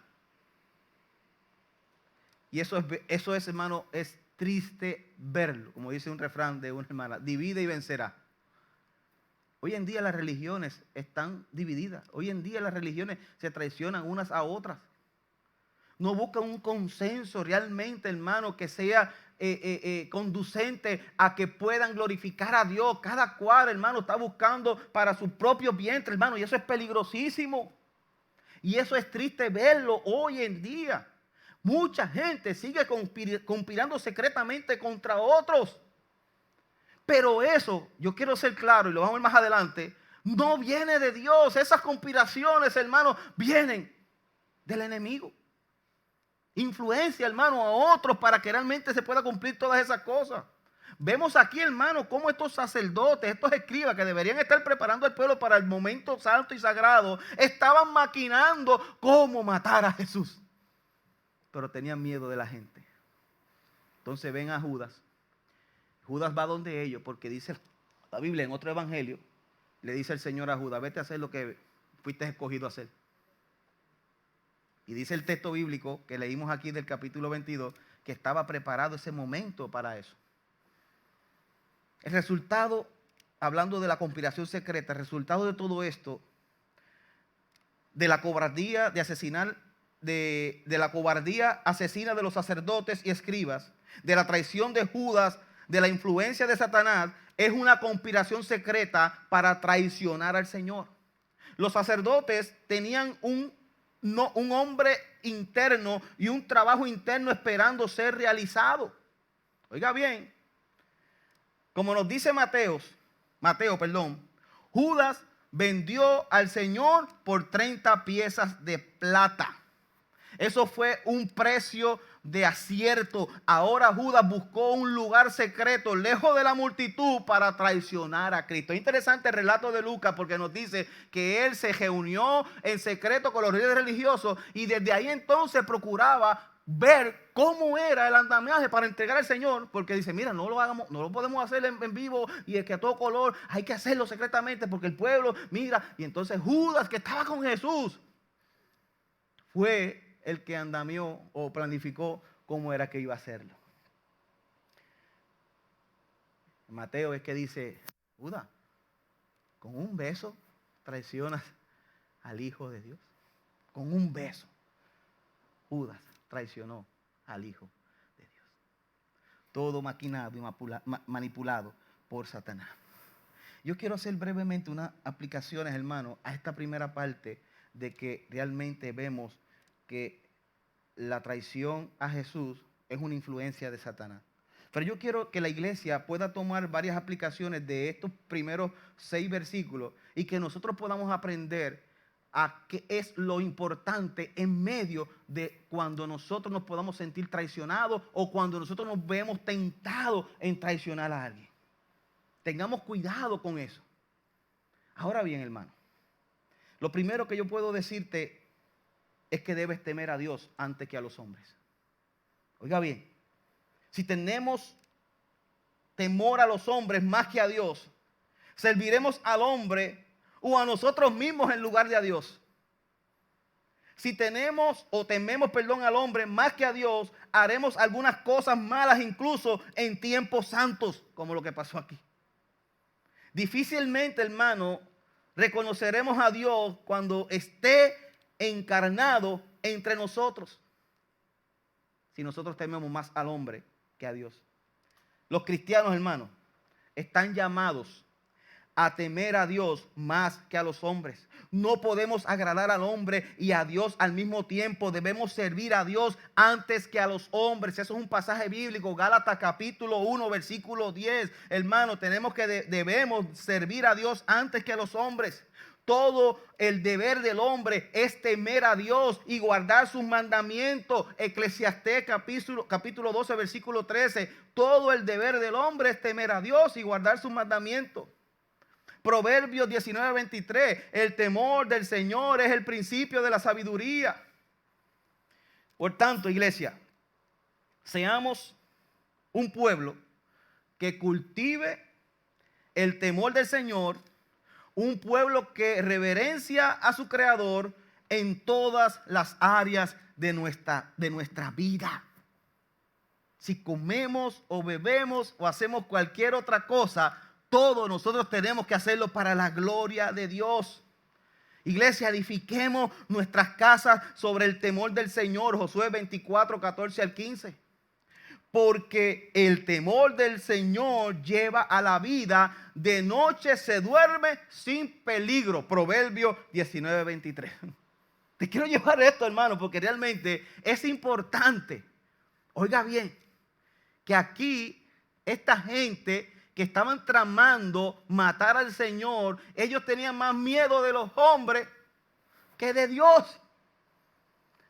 Y eso es, hermano, es triste verlo. Como dice un refrán de una hermana, divide y vencerá. Hoy en día las religiones están divididas. Hoy en día las religiones se traicionan unas a otras. No buscan un consenso realmente, hermano, que sea conducente a que puedan glorificar a Dios. Cada cual, hermano, está buscando para su propio vientre, hermano, y eso es peligrosísimo. Y eso es triste verlo hoy en día. Mucha gente sigue conspirando secretamente contra otros. Pero eso, yo quiero ser claro, y lo vamos a ver más adelante, no viene de Dios. Esas conspiraciones, hermano, vienen del enemigo. Influencia, hermano, a otros para que realmente se pueda cumplir todas esas cosas. Vemos aquí, hermano, cómo estos sacerdotes, estos escribas que deberían estar preparando al pueblo para el momento santo y sagrado, estaban maquinando cómo matar a Jesús. Pero tenían miedo de la gente. Entonces ven a Judas. Judas va donde ellos porque dice la Biblia en otro evangelio, le dice el Señor a Judas, vete a hacer lo que fuiste escogido a hacer. Y dice el texto bíblico que leímos aquí del capítulo 22, que estaba preparado ese momento para eso. El resultado, hablando de la conspiración secreta, el resultado de todo esto, de la cobardía de asesinar, de la cobardía asesina de los sacerdotes y escribas, de la traición de Judas, de la influencia de Satanás, es una conspiración secreta para traicionar al Señor. Los sacerdotes tenían un hombre interno y un trabajo interno esperando ser realizado. Oiga bien, como nos dice Mateo, Judas vendió al Señor por 30 piezas de plata. Eso fue un precio de acierto. Ahora Judas buscó un lugar secreto, lejos de la multitud, para traicionar a Cristo. Es interesante el relato de Lucas porque nos dice que él se reunió en secreto con los líderes religiosos y desde ahí entonces procuraba ver cómo era el andamiaje para entregar al Señor, porque dice, mira, no lo hagamos, no lo podemos hacer en vivo y es que a todo color, hay que hacerlo secretamente porque el pueblo, mira, y entonces Judas, que estaba con Jesús, fue el que andamió o planificó cómo era que iba a hacerlo. Mateo es que dice, Judas, con un beso traicionas al Hijo de Dios. Con un beso, Judas traicionó al Hijo de Dios. Todo maquinado y manipulado por Satanás. Yo quiero hacer brevemente unas aplicaciones, hermano, a esta primera parte de que realmente vemos que la traición a Jesús es una influencia de Satanás. Pero yo quiero que la iglesia pueda tomar varias aplicaciones de estos primeros 6 versículos y que nosotros podamos aprender a qué es lo importante en medio de cuando nosotros nos podamos sentir traicionados o cuando nosotros nos vemos tentados en traicionar a alguien. Tengamos cuidado con eso. Ahora bien, hermano, lo primero que yo puedo decirte es que debes temer a Dios antes que a los hombres. Oiga bien, si tenemos temor a los hombres más que a Dios, serviremos al hombre o a nosotros mismos en lugar de a Dios. Si tememos al hombre más que a Dios, haremos algunas cosas malas incluso en tiempos santos, como lo que pasó aquí. Difícilmente, hermano, reconoceremos a Dios cuando esté encarnado entre nosotros. Si nosotros tememos más al hombre que a Dios. Los cristianos, hermanos, están llamados a temer a Dios más que a los hombres. No podemos agradar al hombre y a Dios al mismo tiempo. Debemos servir a Dios antes que a los hombres. Eso es un pasaje bíblico, Gálatas capítulo 1, versículo 10. Hermano, debemos servir a Dios antes que a los hombres. Todo el deber del hombre es temer a Dios y guardar sus mandamientos. Eclesiastés capítulo 12, versículo 13. Todo el deber del hombre es temer a Dios y guardar sus mandamientos. Proverbios 19, 23. El temor del Señor es el principio de la sabiduría. Por tanto, iglesia, seamos un pueblo que cultive el temor del Señor. Un pueblo que reverencia a su Creador en todas las áreas de nuestra vida. Si comemos o bebemos o hacemos cualquier otra cosa, todos nosotros tenemos que hacerlo para la gloria de Dios. Iglesia, edifiquemos nuestras casas sobre el temor del Señor. Josué 24, 14 al 15. Porque el temor del Señor lleva a la vida, de noche se duerme sin peligro. Proverbios 19, 23. Te quiero llevar esto, hermano, porque realmente es importante. Oiga bien, que aquí esta gente que estaban tramando matar al Señor, ellos tenían más miedo de los hombres que de Dios.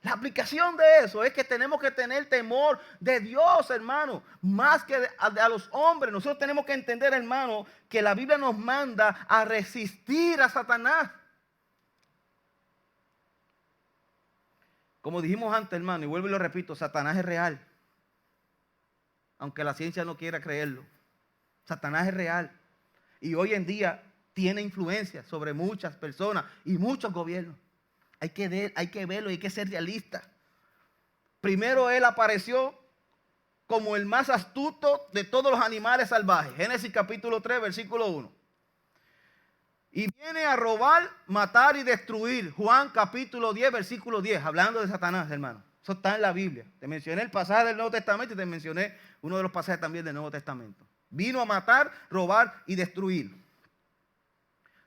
La aplicación de eso es que tenemos que tener temor de Dios, hermano, más que a los hombres. Nosotros tenemos que entender, hermano, que la Biblia nos manda a resistir a Satanás. Como dijimos antes, hermano, y vuelvo y lo repito, Satanás es real. Aunque la ciencia no quiera creerlo. Satanás es real. Y hoy en día tiene influencia sobre muchas personas y muchos gobiernos. Hay que verlo, hay que ser realista. Primero él apareció como el más astuto de todos los animales salvajes. Génesis capítulo 3, versículo 1. Y viene a robar, matar y destruir. Juan capítulo 10, versículo 10. Hablando de Satanás, hermano. Eso está en la Biblia. Te mencioné el pasaje del Nuevo Testamento y te mencioné uno de los pasajes también del Nuevo Testamento. Vino a matar, robar y destruir.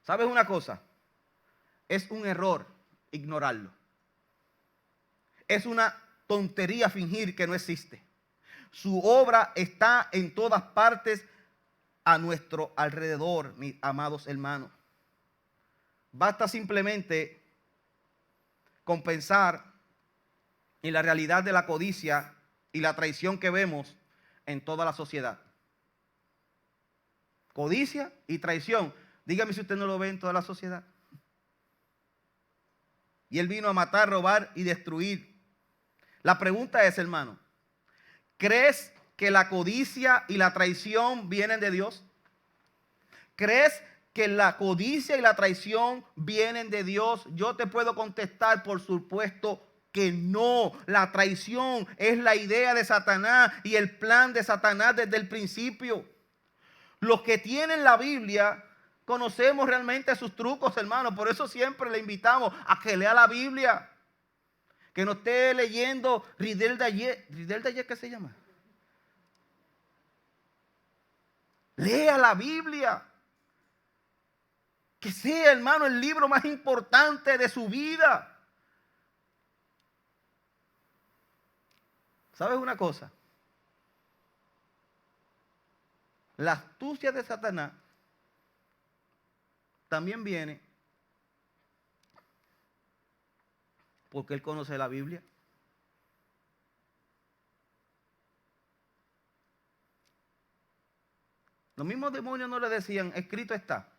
¿Sabes una cosa? Es un error ignorarlo. Es una tontería fingir que no existe. Su obra está en todas partes a nuestro alrededor, mis amados hermanos. Basta simplemente con pensar en la realidad de la codicia y la traición que vemos en toda la sociedad. Codicia y traición. Dígame si usted no lo ve en toda la sociedad. Y él vino a matar, robar y destruir. La pregunta es, hermano, ¿crees que la codicia y la traición vienen de Dios? ¿Crees que la codicia y la traición vienen de Dios? Yo te puedo contestar, por supuesto, que no. La traición es la idea de Satanás y el plan de Satanás desde el principio. Los que tienen la Biblia conocemos realmente sus trucos, hermano. Por eso siempre le invitamos a que lea la Biblia. Que no esté leyendo Ridel de ayer. ¿Ridel de ayer qué se llama? Lea la Biblia. Que sea, hermano, el libro más importante de su vida. ¿Sabes una cosa? La astucia de Satanás también viene porque él conoce la Biblia. Los mismos demonios no le decían, escrito está.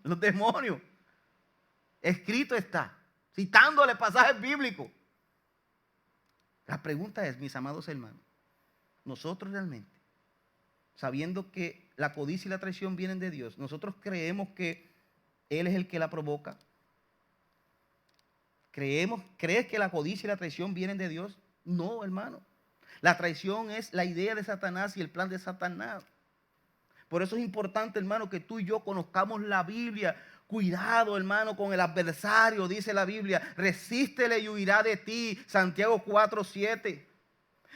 Los demonios, escrito está, citándole pasajes bíblicos. La pregunta es, mis amados hermanos, nosotros realmente, sabiendo que la codicia y la traición vienen de Dios, nosotros creemos que Él es el que la provoca. ¿Crees que la codicia y la traición vienen de Dios? No, hermano. La traición es la idea de Satanás y el plan de Satanás. Por eso es importante, hermano, que tú y yo conozcamos la Biblia. Cuidado, hermano, con el adversario, dice la Biblia. Resístele y huirá de ti. Santiago 4:7.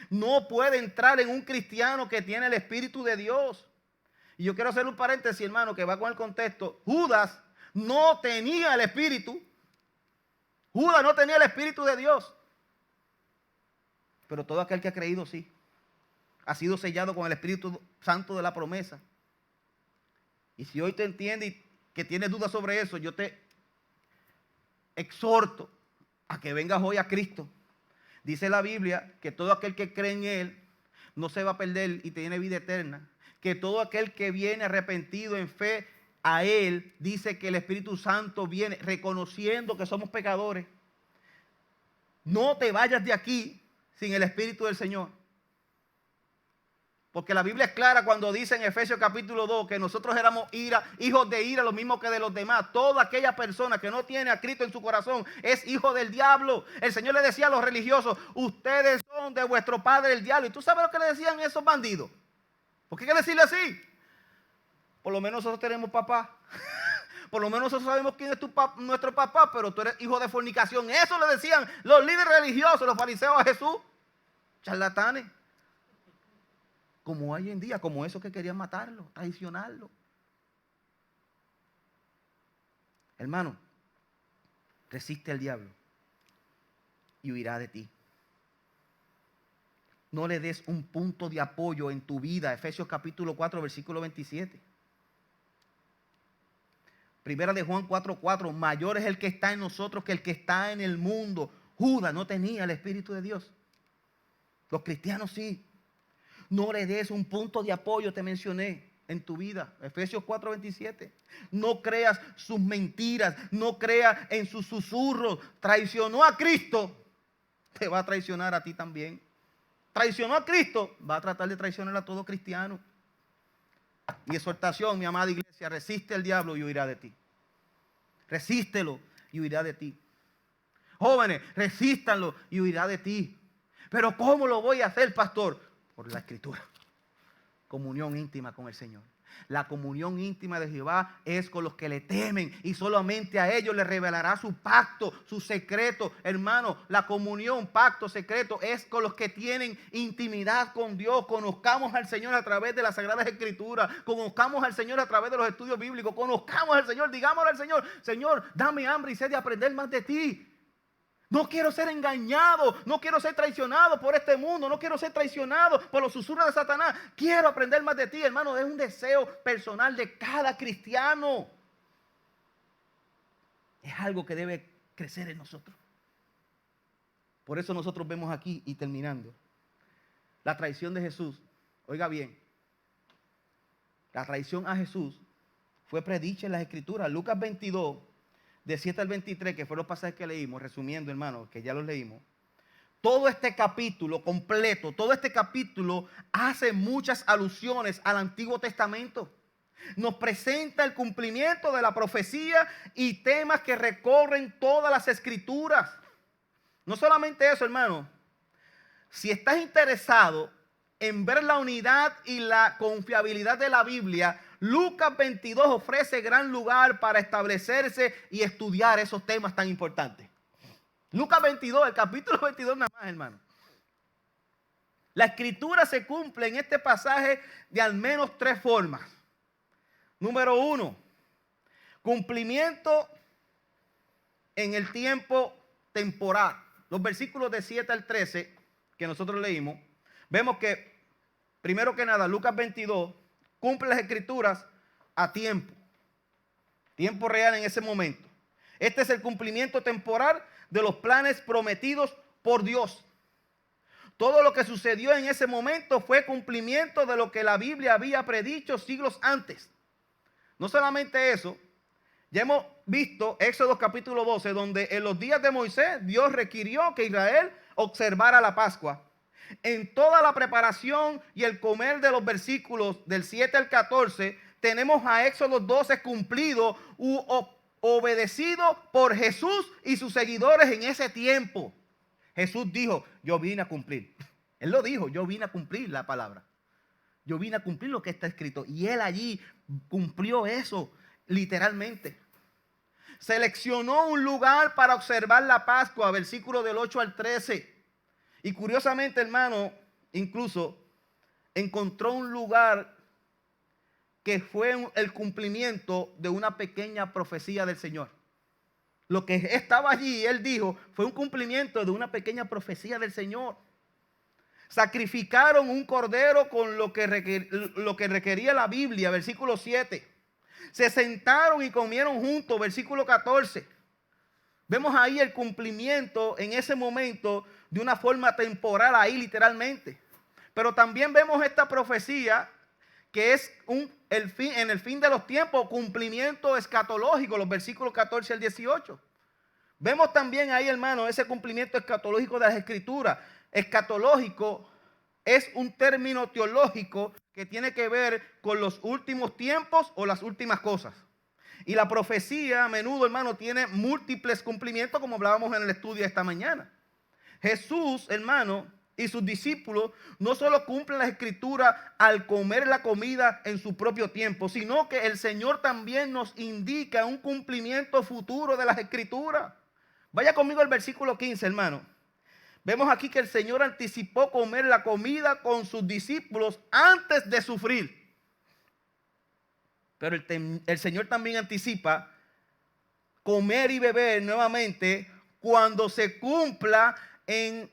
No puede entrar en un cristiano que tiene el Espíritu de Dios. Y yo quiero hacer un paréntesis, hermano, que va con el contexto. Judas no tenía el Espíritu. Judas no tenía el Espíritu de Dios. Pero todo aquel que ha creído sí. Ha sido sellado con el Espíritu Santo de la promesa. Y si hoy te entiendes y que tienes dudas sobre eso, yo te exhorto a que vengas hoy a Cristo. Dice la Biblia que todo aquel que cree en Él no se va a perder y tiene vida eterna. Que todo aquel que viene arrepentido en fe a Él, dice que el Espíritu Santo viene reconociendo que somos pecadores. No te vayas de aquí sin el Espíritu del Señor. Porque la Biblia es clara cuando dice en Efesios capítulo 2 que nosotros éramos hijos de ira, lo mismo que de los demás. Toda aquella persona que no tiene a Cristo en su corazón es hijo del diablo. El Señor le decía a los religiosos, ustedes son de vuestro padre el diablo. ¿Y tú sabes lo que le decían esos bandidos? ¿Por qué hay que decirle así? Por lo menos nosotros tenemos papá. Por lo menos nosotros sabemos quién es nuestro papá, pero tú eres hijo de fornicación. Eso le decían los líderes religiosos, los fariseos a Jesús. Charlatanes. Como hoy en día, como esos que querían matarlo, traicionarlo. Hermano, resiste al diablo y huirá de ti. No le des un punto de apoyo en tu vida. Efesios capítulo 4, versículo 27. Primera de Juan 4:4. Mayor es el que está en nosotros que el que está en el mundo. Judas no tenía el Espíritu de Dios. Los cristianos sí. No le des un punto de apoyo, te mencioné, en tu vida. Efesios 4:27. No creas sus mentiras, no creas en sus susurros. Traicionó a Cristo, te va a traicionar a ti también. Traicionó a Cristo, va a tratar de traicionar a todo cristiano. Mi exhortación, mi amada iglesia, resiste al diablo y huirá de ti. Resístelo y huirá de ti. Jóvenes, resístanlo y huirá de ti. Pero ¿cómo lo voy a hacer, pastor? Por la Escritura. Comunión íntima con el Señor. La comunión íntima de Jehová es con los que le temen y solamente a ellos le revelará su pacto, su secreto. Hermano, la comunión, pacto, secreto es con los que tienen intimidad con Dios. Conozcamos al Señor a través de las Sagradas Escrituras. Conozcamos al Señor a través de los estudios bíblicos. Conozcamos al Señor, digámosle al Señor, Señor, dame hambre y sed de aprender más de ti. No quiero ser engañado, no quiero ser traicionado por este mundo, no quiero ser traicionado por los susurros de Satanás. Quiero aprender más de ti, hermano. Es un deseo personal de cada cristiano. Es algo que debe crecer en nosotros. Por eso nosotros vemos aquí, y terminando, la traición de Jesús. Oiga bien, la traición a Jesús fue predicha en las Escrituras. Lucas 22. De 7 al 23, que fueron los pasajes que leímos, resumiendo, hermano, que ya los leímos. todo este capítulo completo, todo este capítulo hace muchas alusiones al Antiguo Testamento. Nos presenta el cumplimiento de la profecía y temas que recorren todas las escrituras. No solamente eso, hermano. Si estás interesado en ver la unidad y la confiabilidad de la Biblia, Lucas 22 ofrece gran lugar para establecerse y estudiar esos temas tan importantes. Lucas 22, el capítulo 22 nada más, hermano. La escritura se cumple en este pasaje de al menos 3 formas. Número 1, cumplimiento en el tiempo temporal. Los versículos de 7 al 13 que nosotros leímos, vemos que, primero que nada, Lucas 22 cumple las escrituras a tiempo real en ese momento. Este es el cumplimiento temporal de los planes prometidos por Dios. Todo lo que sucedió en ese momento fue cumplimiento de lo que la Biblia había predicho siglos antes. No solamente eso, ya hemos visto Éxodo capítulo 12, donde en los días de Moisés Dios requirió que Israel observara la Pascua. En toda la preparación y el comer de los versículos del 7 al 14, tenemos a Éxodo 12 cumplido u obedecido por Jesús y sus seguidores en ese tiempo. Jesús dijo, yo vine a cumplir. Él lo dijo, yo vine a cumplir la palabra. Yo vine a cumplir lo que está escrito. Y él allí cumplió eso literalmente. Seleccionó un lugar para observar la Pascua, versículo del 8 al 13. Y curiosamente, hermano, incluso encontró un lugar que fue el cumplimiento de una pequeña profecía del Señor. Lo que estaba allí, él dijo, fue un cumplimiento de una pequeña profecía del Señor. Sacrificaron un cordero con lo que requería la Biblia, versículo 7. Se sentaron y comieron juntos, versículo 14. Vemos ahí el cumplimiento en ese momento de una forma temporal, ahí literalmente. Pero también vemos esta profecía que es en el fin de los tiempos, cumplimiento escatológico, los versículos 14 al 18. Vemos también ahí, hermano, ese cumplimiento escatológico de las escrituras. Escatológico es un término teológico que tiene que ver con los últimos tiempos o las últimas cosas. Y la profecía a menudo, hermano, tiene múltiples cumplimientos, como hablábamos en el estudio esta mañana. Jesús, hermano, y sus discípulos no solo cumplen las escrituras al comer la comida en su propio tiempo, sino que el Señor también nos indica un cumplimiento futuro de las escrituras. Vaya conmigo al versículo 15, hermano. Vemos aquí que el Señor anticipó comer la comida con sus discípulos antes de sufrir. Pero el Señor también anticipa comer y beber nuevamente cuando se cumpla en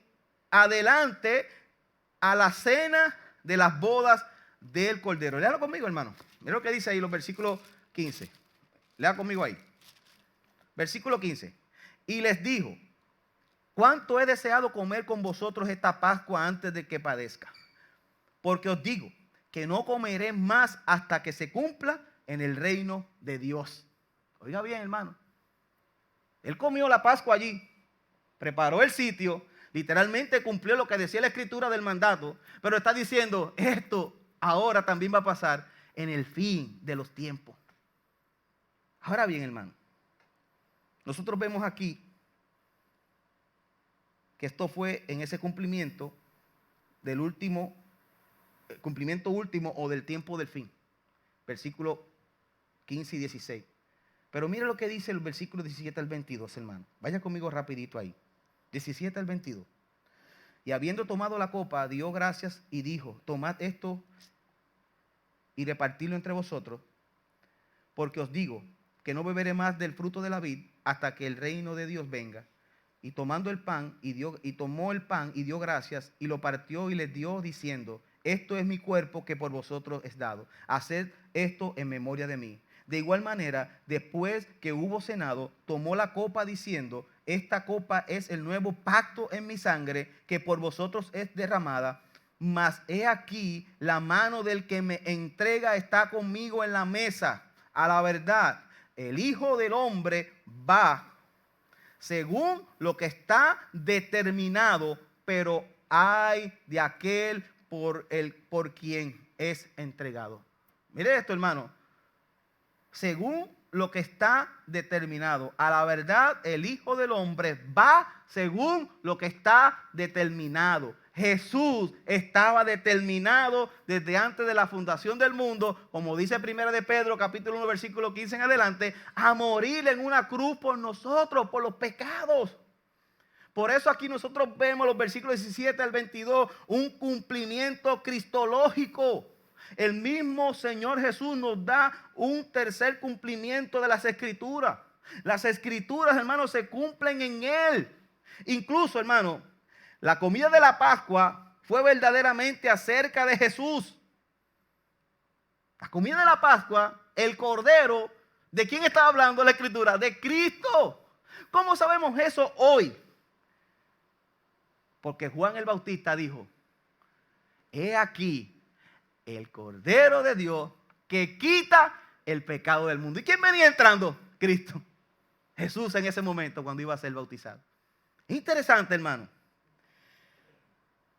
adelante a la cena de las bodas del Cordero. Léalo conmigo, hermano. Mira lo que dice ahí los versículos 15. Lea conmigo ahí. Versículo 15. Y les dijo, cuánto he deseado comer con vosotros esta Pascua antes de que padezca. Porque os digo que no comeré más hasta que se cumpla en el reino de Dios. Oiga bien, hermano. Él comió la Pascua allí, preparó el sitio, literalmente cumplió lo que decía la escritura del mandato, pero está diciendo, esto ahora también va a pasar en el fin de los tiempos. Ahora bien, hermano, nosotros vemos aquí que esto fue en ese cumplimiento del último, cumplimiento último o del tiempo del fin. Versículo 15 y 16. Pero mire lo que dice el versículo 17 al 22, hermano. Vaya conmigo rapidito ahí. 17 al 22. Y habiendo tomado la copa, dio gracias y dijo, tomad esto y repartidlo entre vosotros, porque os digo que no beberé más del fruto de la vid hasta que el reino de Dios venga. Y tomando el pan, tomó el pan y dio gracias, y lo partió y les dio, diciendo, esto es mi cuerpo que por vosotros es dado. Haced esto en memoria de mí. De igual manera, después que hubo cenado, tomó la copa diciendo, esta copa es el nuevo pacto en mi sangre, que por vosotros es derramada. Mas he aquí, la mano del que me entrega está conmigo en la mesa. A la verdad, el Hijo del Hombre va según lo que está determinado, pero ay de aquel por quien es entregado. Mire esto, hermano. Según lo que está determinado. A la verdad, el Hijo del Hombre va según lo que está determinado. Jesús estaba determinado desde antes de la fundación del mundo, como dice 1 de Pedro, capítulo 1, versículo 15 en adelante, a morir en una cruz por nosotros, por los pecados. Por eso aquí nosotros vemos los versículos 17 al 22, un cumplimiento cristológico. El mismo Señor Jesús nos da un tercer cumplimiento de las Escrituras. Las Escrituras, hermanos, se cumplen en Él. Incluso, hermano, la comida de la Pascua fue verdaderamente acerca de Jesús. La comida de la Pascua, el Cordero, ¿de quién estaba hablando la Escritura? De Cristo. ¿Cómo sabemos eso hoy? Porque Juan el Bautista dijo, he aquí el Cordero de Dios que quita el pecado del mundo. ¿Y quién venía entrando? Cristo. Jesús en ese momento cuando iba a ser bautizado. Interesante, hermano.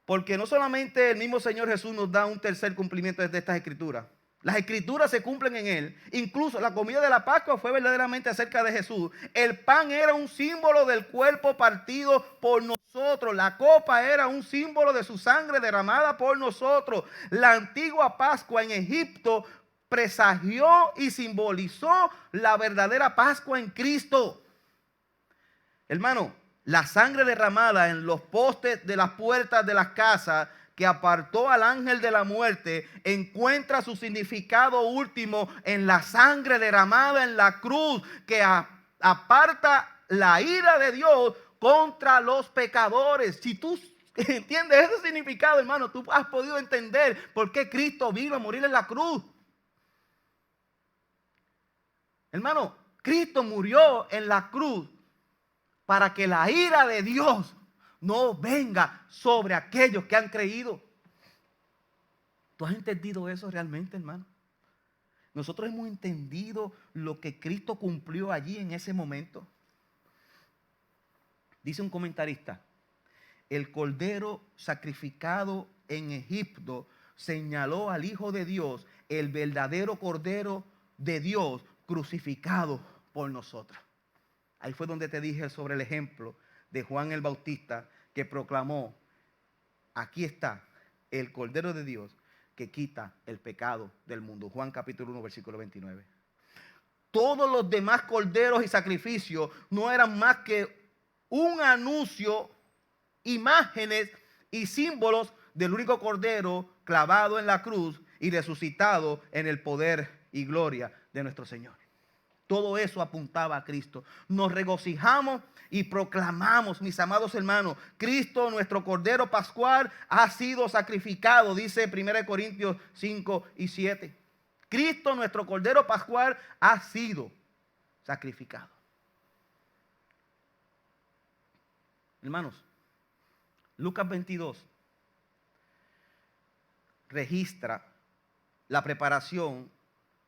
Porque no solamente el mismo Señor Jesús nos da un tercer cumplimiento de estas Escrituras. Las Escrituras se cumplen en Él. Incluso la comida de la Pascua fue verdaderamente acerca de Jesús. El pan era un símbolo del cuerpo partido por nosotros. La copa era un símbolo de su sangre derramada por nosotros. La antigua Pascua en Egipto presagió y simbolizó la verdadera Pascua en Cristo. Hermano, la sangre derramada en los postes de las puertas de las casas que apartó al ángel de la muerte encuentra su significado último en la sangre derramada en la cruz que aparta la ira de Dios contra los pecadores. Si tú entiendes ese significado, hermano, tú has podido entender por qué Cristo vino a morir en la cruz. Hermano, Cristo murió en la cruz para que la ira de Dios no venga sobre aquellos que han creído. ¿Tú has entendido eso realmente, hermano? Nosotros hemos entendido lo que Cristo cumplió allí en ese momento. Dice un comentarista, el cordero sacrificado en Egipto señaló al Hijo de Dios, el verdadero cordero de Dios crucificado por nosotros. Ahí fue donde te dije sobre el ejemplo de Juan el Bautista que proclamó, aquí está el Cordero de Dios que quita el pecado del mundo. Juan capítulo 1 versículo 29. Todos los demás corderos y sacrificios no eran más que un anuncio, imágenes y símbolos del único cordero clavado en la cruz y resucitado en el poder y gloria de nuestro Señor. Todo eso apuntaba a Cristo. Nos regocijamos y proclamamos, mis amados hermanos, Cristo, nuestro Cordero Pascual, ha sido sacrificado, dice 1 Corintios 5 y 7. Cristo, nuestro Cordero Pascual, ha sido sacrificado. Hermanos, Lucas 22 registra la preparación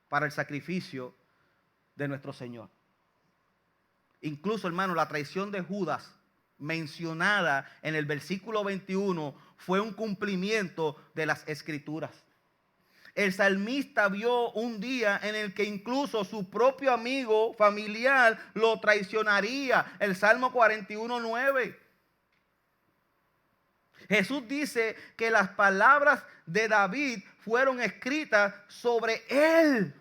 para el sacrificio de nuestro Señor. Incluso, hermano, la traición de Judas mencionada en el versículo 21 fue un cumplimiento de las Escrituras. El salmista vio un día en el que incluso su propio amigo familiar lo traicionaría. El Salmo 41:9. Jesús dice que las palabras de David fueron escritas sobre él.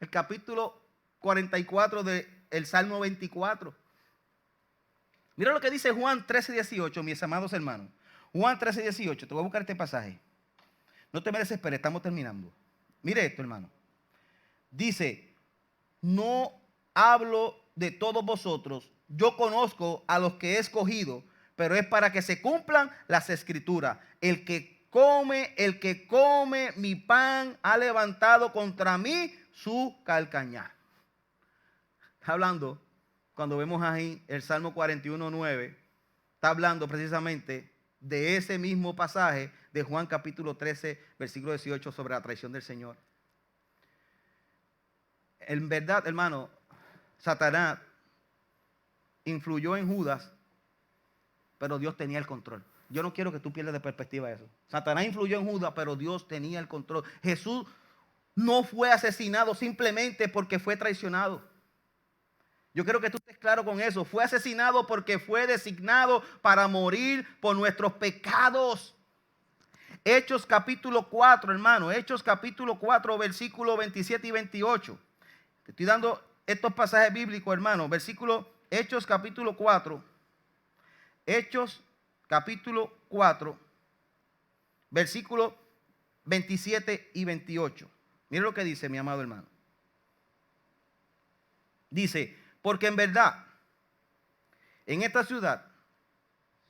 El capítulo 44 del Salmo 24. Mira lo que dice Juan 13:18, mis amados hermanos. Juan 13:18, te voy a buscar este pasaje. No te me desesperes, estamos terminando. Mire esto, hermano. Dice, no hablo de todos vosotros, yo conozco a los que he escogido, pero es para que se cumplan las Escrituras. El que come mi pan ha levantado contra mí su calcañar. Hablando, cuando vemos ahí el Salmo 41:9, está hablando precisamente de ese mismo pasaje de Juan capítulo 13, versículo 18 sobre la traición del Señor. En verdad, hermano, Satanás influyó en Judas, pero Dios tenía el control. Yo no quiero que tú pierdas de perspectiva eso. Satanás influyó en Judas, pero Dios tenía el control. Jesús no fue asesinado simplemente porque fue traicionado. Yo quiero que tú estés claro con eso. Fue asesinado porque fue designado para morir por nuestros pecados. Hechos capítulo 4, hermano. Hechos capítulo 4, versículos 27 y 28. Te estoy dando estos pasajes bíblicos, hermano. Hechos capítulo 4. Hechos capítulo 4, versículos 27 y 28. Mire lo que dice, mi amado hermano. Dice, porque en verdad, en esta ciudad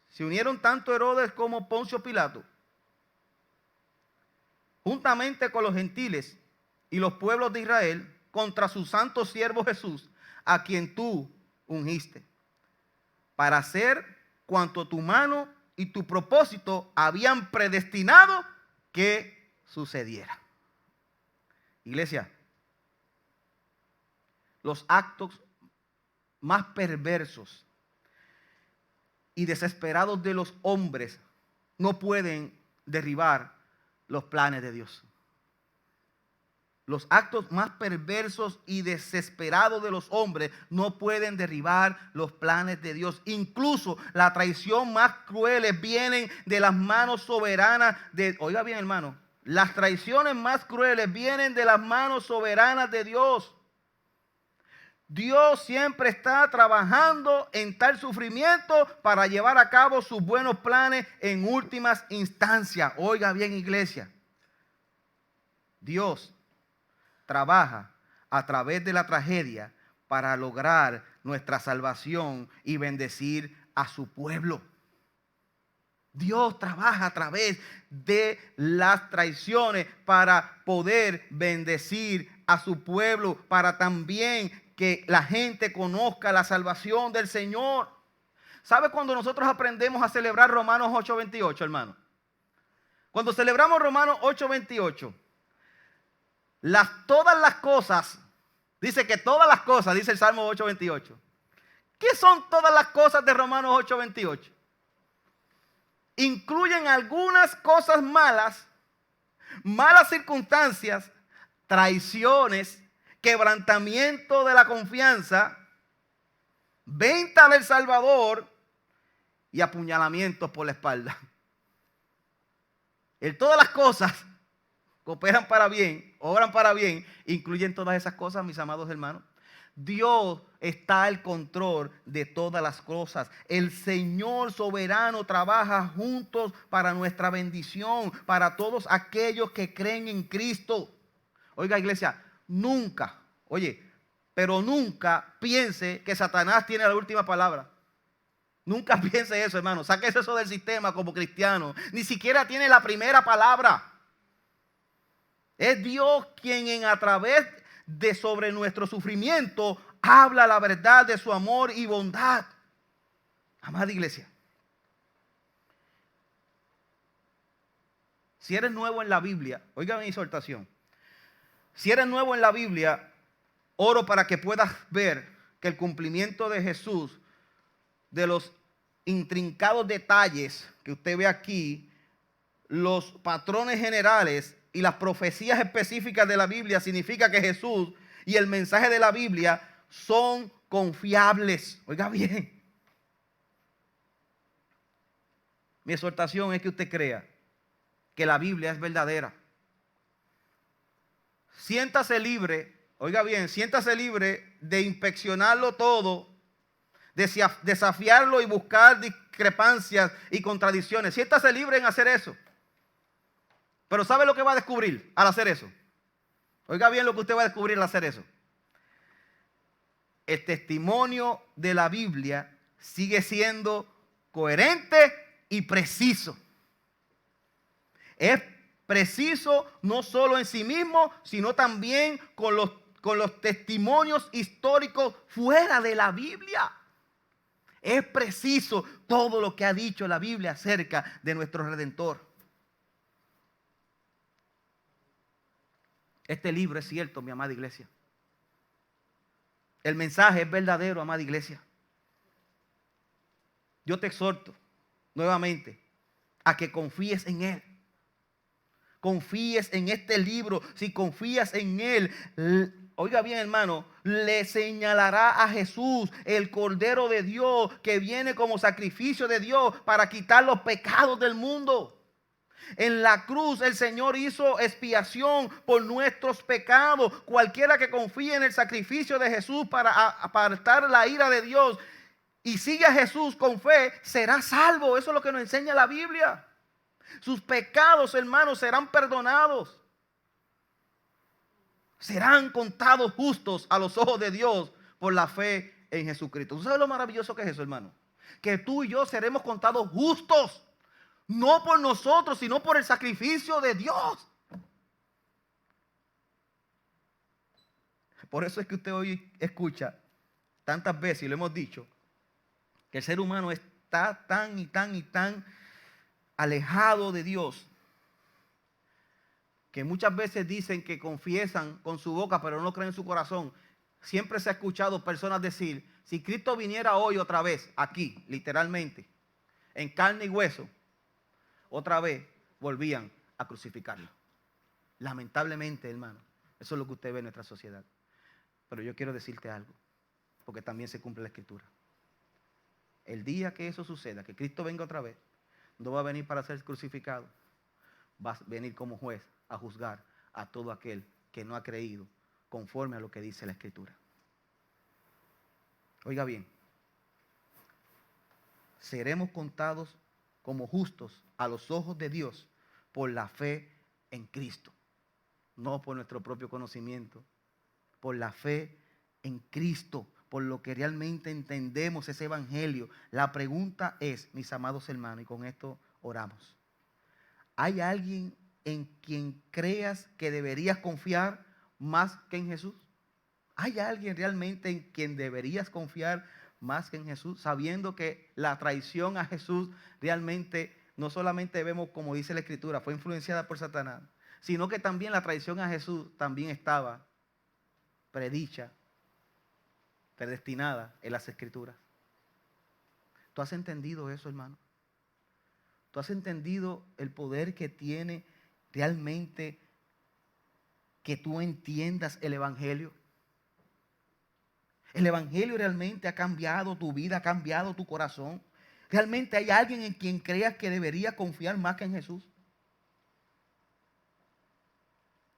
se unieron tanto Herodes como Poncio Pilato, juntamente con los gentiles y los pueblos de Israel, contra su santo siervo Jesús, a quien tú ungiste, para hacer cuanto tu mano y tu propósito habían predestinado que sucediera. Iglesia, los actos más perversos y desesperados de los hombres no pueden derribar los planes de Dios. Los actos más perversos y desesperados de los hombres no pueden derribar los planes de Dios. Incluso la traición más cruel vienen de las manos soberanas de... Oiga bien, hermano. Las traiciones más crueles vienen de las manos soberanas de Dios. Dios siempre está trabajando en tal sufrimiento para llevar a cabo sus buenos planes en últimas instancias. Oiga bien, iglesia. Dios trabaja a través de la tragedia para lograr nuestra salvación y bendecir a su pueblo. Dios trabaja a través de las traiciones para poder bendecir a su pueblo, para también que la gente conozca la salvación del Señor. ¿Sabe cuando nosotros aprendemos a celebrar Romanos 8:28, hermano? Cuando celebramos Romanos 8:28, todas las cosas, dice que todas las cosas, dice el Salmo 8:28. ¿Qué son todas las cosas de Romanos 8:28? Incluyen algunas cosas malas, malas circunstancias, traiciones, quebrantamiento de la confianza, venta del Salvador y apuñalamientos por la espalda. Todas las cosas cooperan para bien, obran para bien, incluyen todas esas cosas, mis amados hermanos. Dios está al control de todas las cosas. El Señor soberano trabaja juntos para nuestra bendición, para todos aquellos que creen en Cristo. Oiga, iglesia, nunca, pero nunca piense que Satanás tiene la última palabra. Nunca piense eso, hermano. Sáquese eso del sistema como cristiano. Ni siquiera tiene la primera palabra. Es Dios quien a través de sobre nuestro sufrimiento habla la verdad de su amor y bondad. Amada iglesia, si eres nuevo en la Biblia, oiga mi exhortación. Si eres nuevo en la Biblia, oro para que puedas ver que el cumplimiento de Jesús, de los intrincados detalles que usted ve aquí, los patrones generales y las profecías específicas de la Biblia, significa que Jesús y el mensaje de la Biblia son confiables. Oiga bien. Mi exhortación es que usted crea que la Biblia es verdadera. Siéntase libre, oiga bien, siéntase libre de inspeccionarlo todo, de desafiarlo y buscar discrepancias y contradicciones. Siéntase libre en hacer eso. Pero ¿sabe lo que va a descubrir al hacer eso? Oiga bien lo que usted va a descubrir al hacer eso. El testimonio de la Biblia sigue siendo coherente y preciso. Es preciso no solo en sí mismo, sino también con los testimonios históricos fuera de la Biblia. Es preciso todo lo que ha dicho la Biblia acerca de nuestro Redentor. Este libro es cierto, mi amada iglesia. El mensaje es verdadero, amada iglesia. Yo te exhorto nuevamente a que confíes en Él. Confíes en este libro. Si confías en Él, oiga bien, hermano, le señalará a Jesús, el Cordero de Dios, que viene como sacrificio de Dios para quitar los pecados del mundo. En la cruz el Señor hizo expiación por nuestros pecados. Cualquiera que confíe en el sacrificio de Jesús para apartar la ira de Dios y sigue a Jesús con fe, será salvo. Eso es lo que nos enseña la Biblia. Sus pecados, hermanos, serán perdonados. Serán contados justos a los ojos de Dios por la fe en Jesucristo. ¿Tú sabes lo maravilloso que es eso, hermano? Que tú y yo seremos contados justos. No por nosotros, sino por el sacrificio de Dios. Por eso es que usted hoy escucha tantas veces, y lo hemos dicho, que el ser humano está tan y tan alejado de Dios, que muchas veces dicen que confiesan con su boca, pero no creen en su corazón. Siempre se ha escuchado personas decir, si Cristo viniera hoy otra vez, aquí, literalmente, en carne y hueso, otra vez volvían a crucificarlo. Lamentablemente, hermano, eso es lo que usted ve en nuestra sociedad. Pero yo quiero decirte algo, porque también se cumple la Escritura. El día que eso suceda, que Cristo venga otra vez, no va a venir para ser crucificado, va a venir como juez a juzgar a todo aquel que no ha creído conforme a lo que dice la Escritura. Oiga bien, seremos contados como justos a los ojos de Dios por la fe en Cristo, no por nuestro propio conocimiento, por la fe en Cristo, por lo que realmente entendemos ese evangelio. La pregunta es, mis amados hermanos, y con esto oramos, ¿hay alguien en quien creas que deberías confiar más que en Jesús? ¿Hay alguien realmente en quien deberías confiar más que en Jesús? Sabiendo que la traición a Jesús realmente no solamente vemos, como dice la Escritura, fue influenciada por Satanás, sino que también la traición a Jesús también estaba predicha, predestinada en las Escrituras. ¿Tú has entendido eso, hermano? ¿Tú has entendido el poder que tiene realmente que tú entiendas el Evangelio? El Evangelio realmente ha cambiado tu vida, ha cambiado tu corazón. ¿Realmente hay alguien en quien creas que debería confiar más que en Jesús?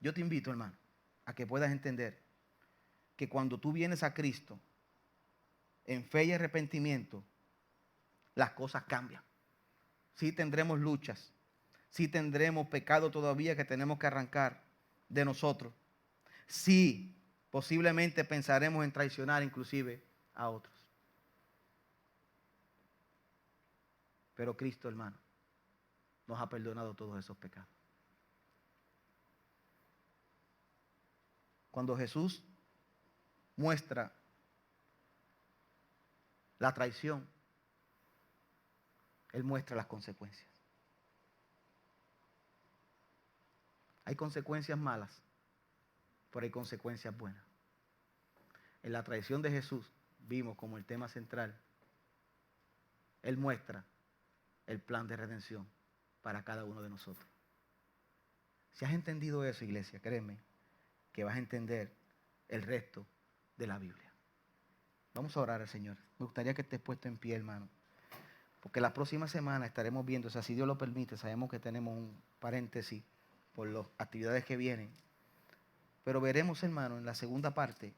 Yo te invito, hermano, a que puedas entender que cuando tú vienes a Cristo en fe y arrepentimiento, las cosas cambian. Sí tendremos luchas, sí tendremos pecado todavía que tenemos que arrancar de nosotros. Sí, posiblemente pensaremos en traicionar inclusive a otros. Pero Cristo, hermano, nos ha perdonado todos esos pecados. Cuando Jesús muestra la traición, Él muestra las consecuencias. Hay consecuencias malas, pero hay consecuencias buenas. En la traición de Jesús vimos como el tema central, Él muestra el plan de redención para cada uno de nosotros. Si has entendido eso, iglesia, créeme que vas a entender el resto de la Biblia. Vamos a orar al Señor. Me gustaría que estés puesto en pie, hermano, porque la próxima semana estaremos viendo, o sea, si Dios lo permite, sabemos que tenemos un paréntesis por las actividades que vienen, pero veremos, hermano, en la segunda parte,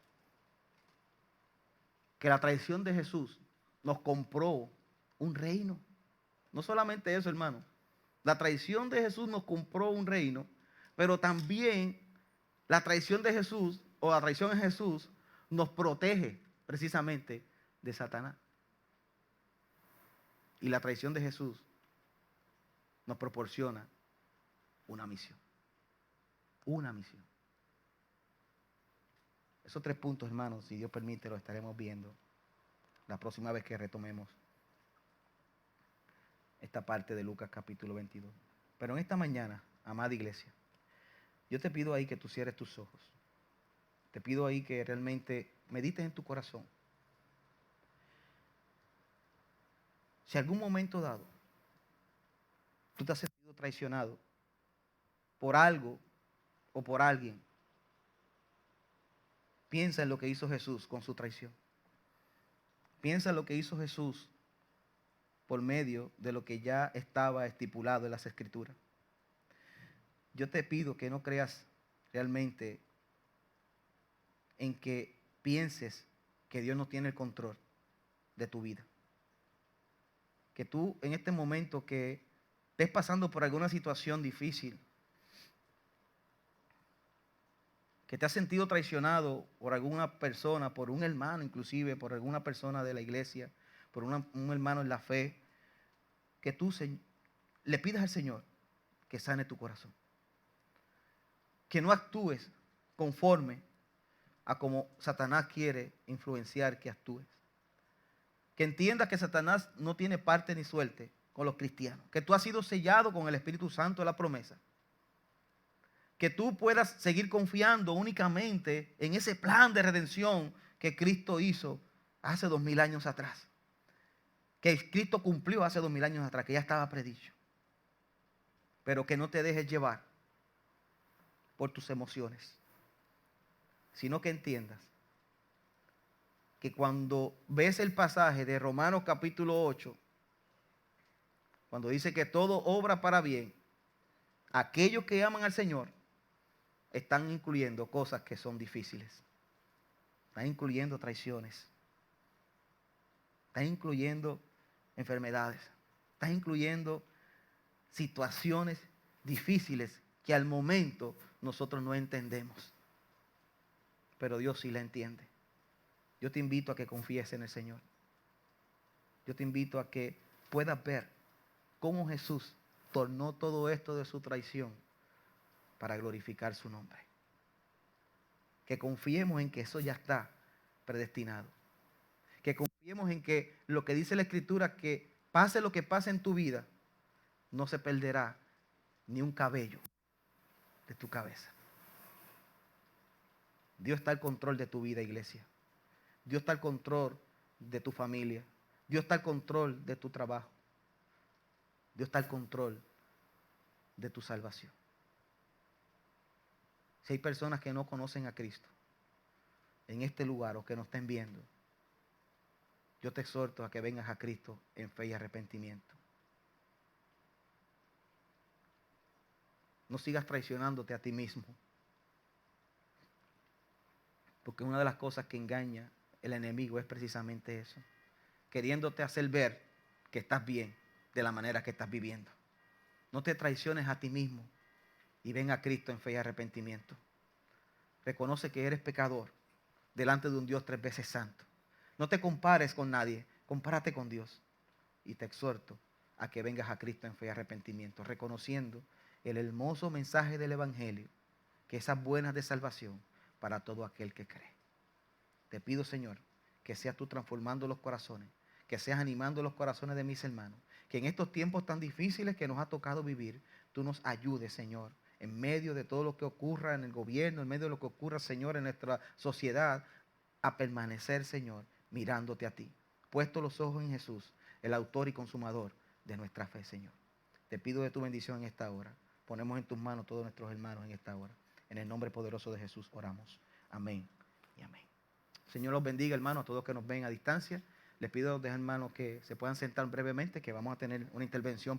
que la traición de Jesús nos compró un reino. No solamente eso, hermano. La traición de Jesús nos compró un reino, pero también la traición de Jesús, o la traición en Jesús, nos protege precisamente de Satanás. Y la traición de Jesús nos proporciona una misión. Una misión. Esos 3 puntos, hermanos, si Dios permite, los estaremos viendo la próxima vez que retomemos esta parte de Lucas capítulo 22. Pero en esta mañana, amada iglesia, yo te pido ahí que tú cierres tus ojos. Te pido ahí que realmente medites en tu corazón. Si algún momento dado tú te has sentido traicionado por algo o por alguien, piensa en lo que hizo Jesús con su traición. Piensa en lo que hizo Jesús por medio de lo que ya estaba estipulado en las Escrituras. Yo te pido que no creas realmente en que pienses que Dios no tiene el control de tu vida. Que tú en este momento que estés pasando por alguna situación difícil, que te has sentido traicionado por alguna persona, por un hermano inclusive, por alguna persona de la iglesia, por un hermano en la fe, que tú le pidas al Señor que sane tu corazón. Que no actúes conforme a como Satanás quiere influenciar que actúes. Que entiendas que Satanás no tiene parte ni suerte con los cristianos. Que tú has sido sellado con el Espíritu Santo de la promesa. Que tú puedas seguir confiando únicamente en ese plan de redención que Cristo hizo hace 2000 años atrás. Que Cristo cumplió hace 2000 años atrás, que ya estaba predicho. Pero que no te dejes llevar por tus emociones, sino que entiendas que cuando ves el pasaje de Romanos capítulo 8, cuando dice que todo obra para bien, aquellos que aman al Señor están incluyendo cosas que son difíciles. Están incluyendo traiciones. Están incluyendo enfermedades. Están incluyendo situaciones difíciles que al momento nosotros no entendemos. Pero Dios sí la entiende. Yo te invito a que confíes en el Señor. Yo te invito a que puedas ver cómo Jesús tornó todo esto de su traición para glorificar su nombre. Que confiemos en que eso ya está predestinado. Que confiemos en que lo que dice la Escritura, que pase lo que pase en tu vida, no se perderá ni un cabello de tu cabeza. Dios está al control de tu vida, iglesia. Dios está al control de tu familia. Dios está al control de tu trabajo. Dios está al control de tu salvación. Si hay personas que no conocen a Cristo en este lugar o que no estén viendo, yo te exhorto a que vengas a Cristo en fe y arrepentimiento. No sigas traicionándote a ti mismo. Porque una de las cosas que engaña el enemigo es precisamente eso. Queriéndote hacer ver que estás bien de la manera que estás viviendo. No te traiciones a ti mismo y ven a Cristo en fe y arrepentimiento. Reconoce que eres pecador delante de un Dios 3 veces santo. No te compares con nadie, compárate con Dios. Y te exhorto a que vengas a Cristo en fe y arrepentimiento, reconociendo el hermoso mensaje del Evangelio, que esas buenas de salvación para todo aquel que cree. Te pido, Señor, que seas tú transformando los corazones, que seas animando los corazones de mis hermanos, que en estos tiempos tan difíciles que nos ha tocado vivir, tú nos ayudes, Señor, en medio de todo lo que ocurra en el gobierno, en medio de lo que ocurra, Señor, en nuestra sociedad, a permanecer, Señor, mirándote a ti, puesto los ojos en Jesús, el autor y consumador de nuestra fe, Señor. Te pido de tu bendición en esta hora. Ponemos en tus manos todos nuestros hermanos en esta hora. En el nombre poderoso de Jesús oramos. Amén y amén. Señor los bendiga, hermanos, a todos que nos ven a distancia. Les pido a los hermanos que se puedan sentar brevemente, que vamos a tener una intervención.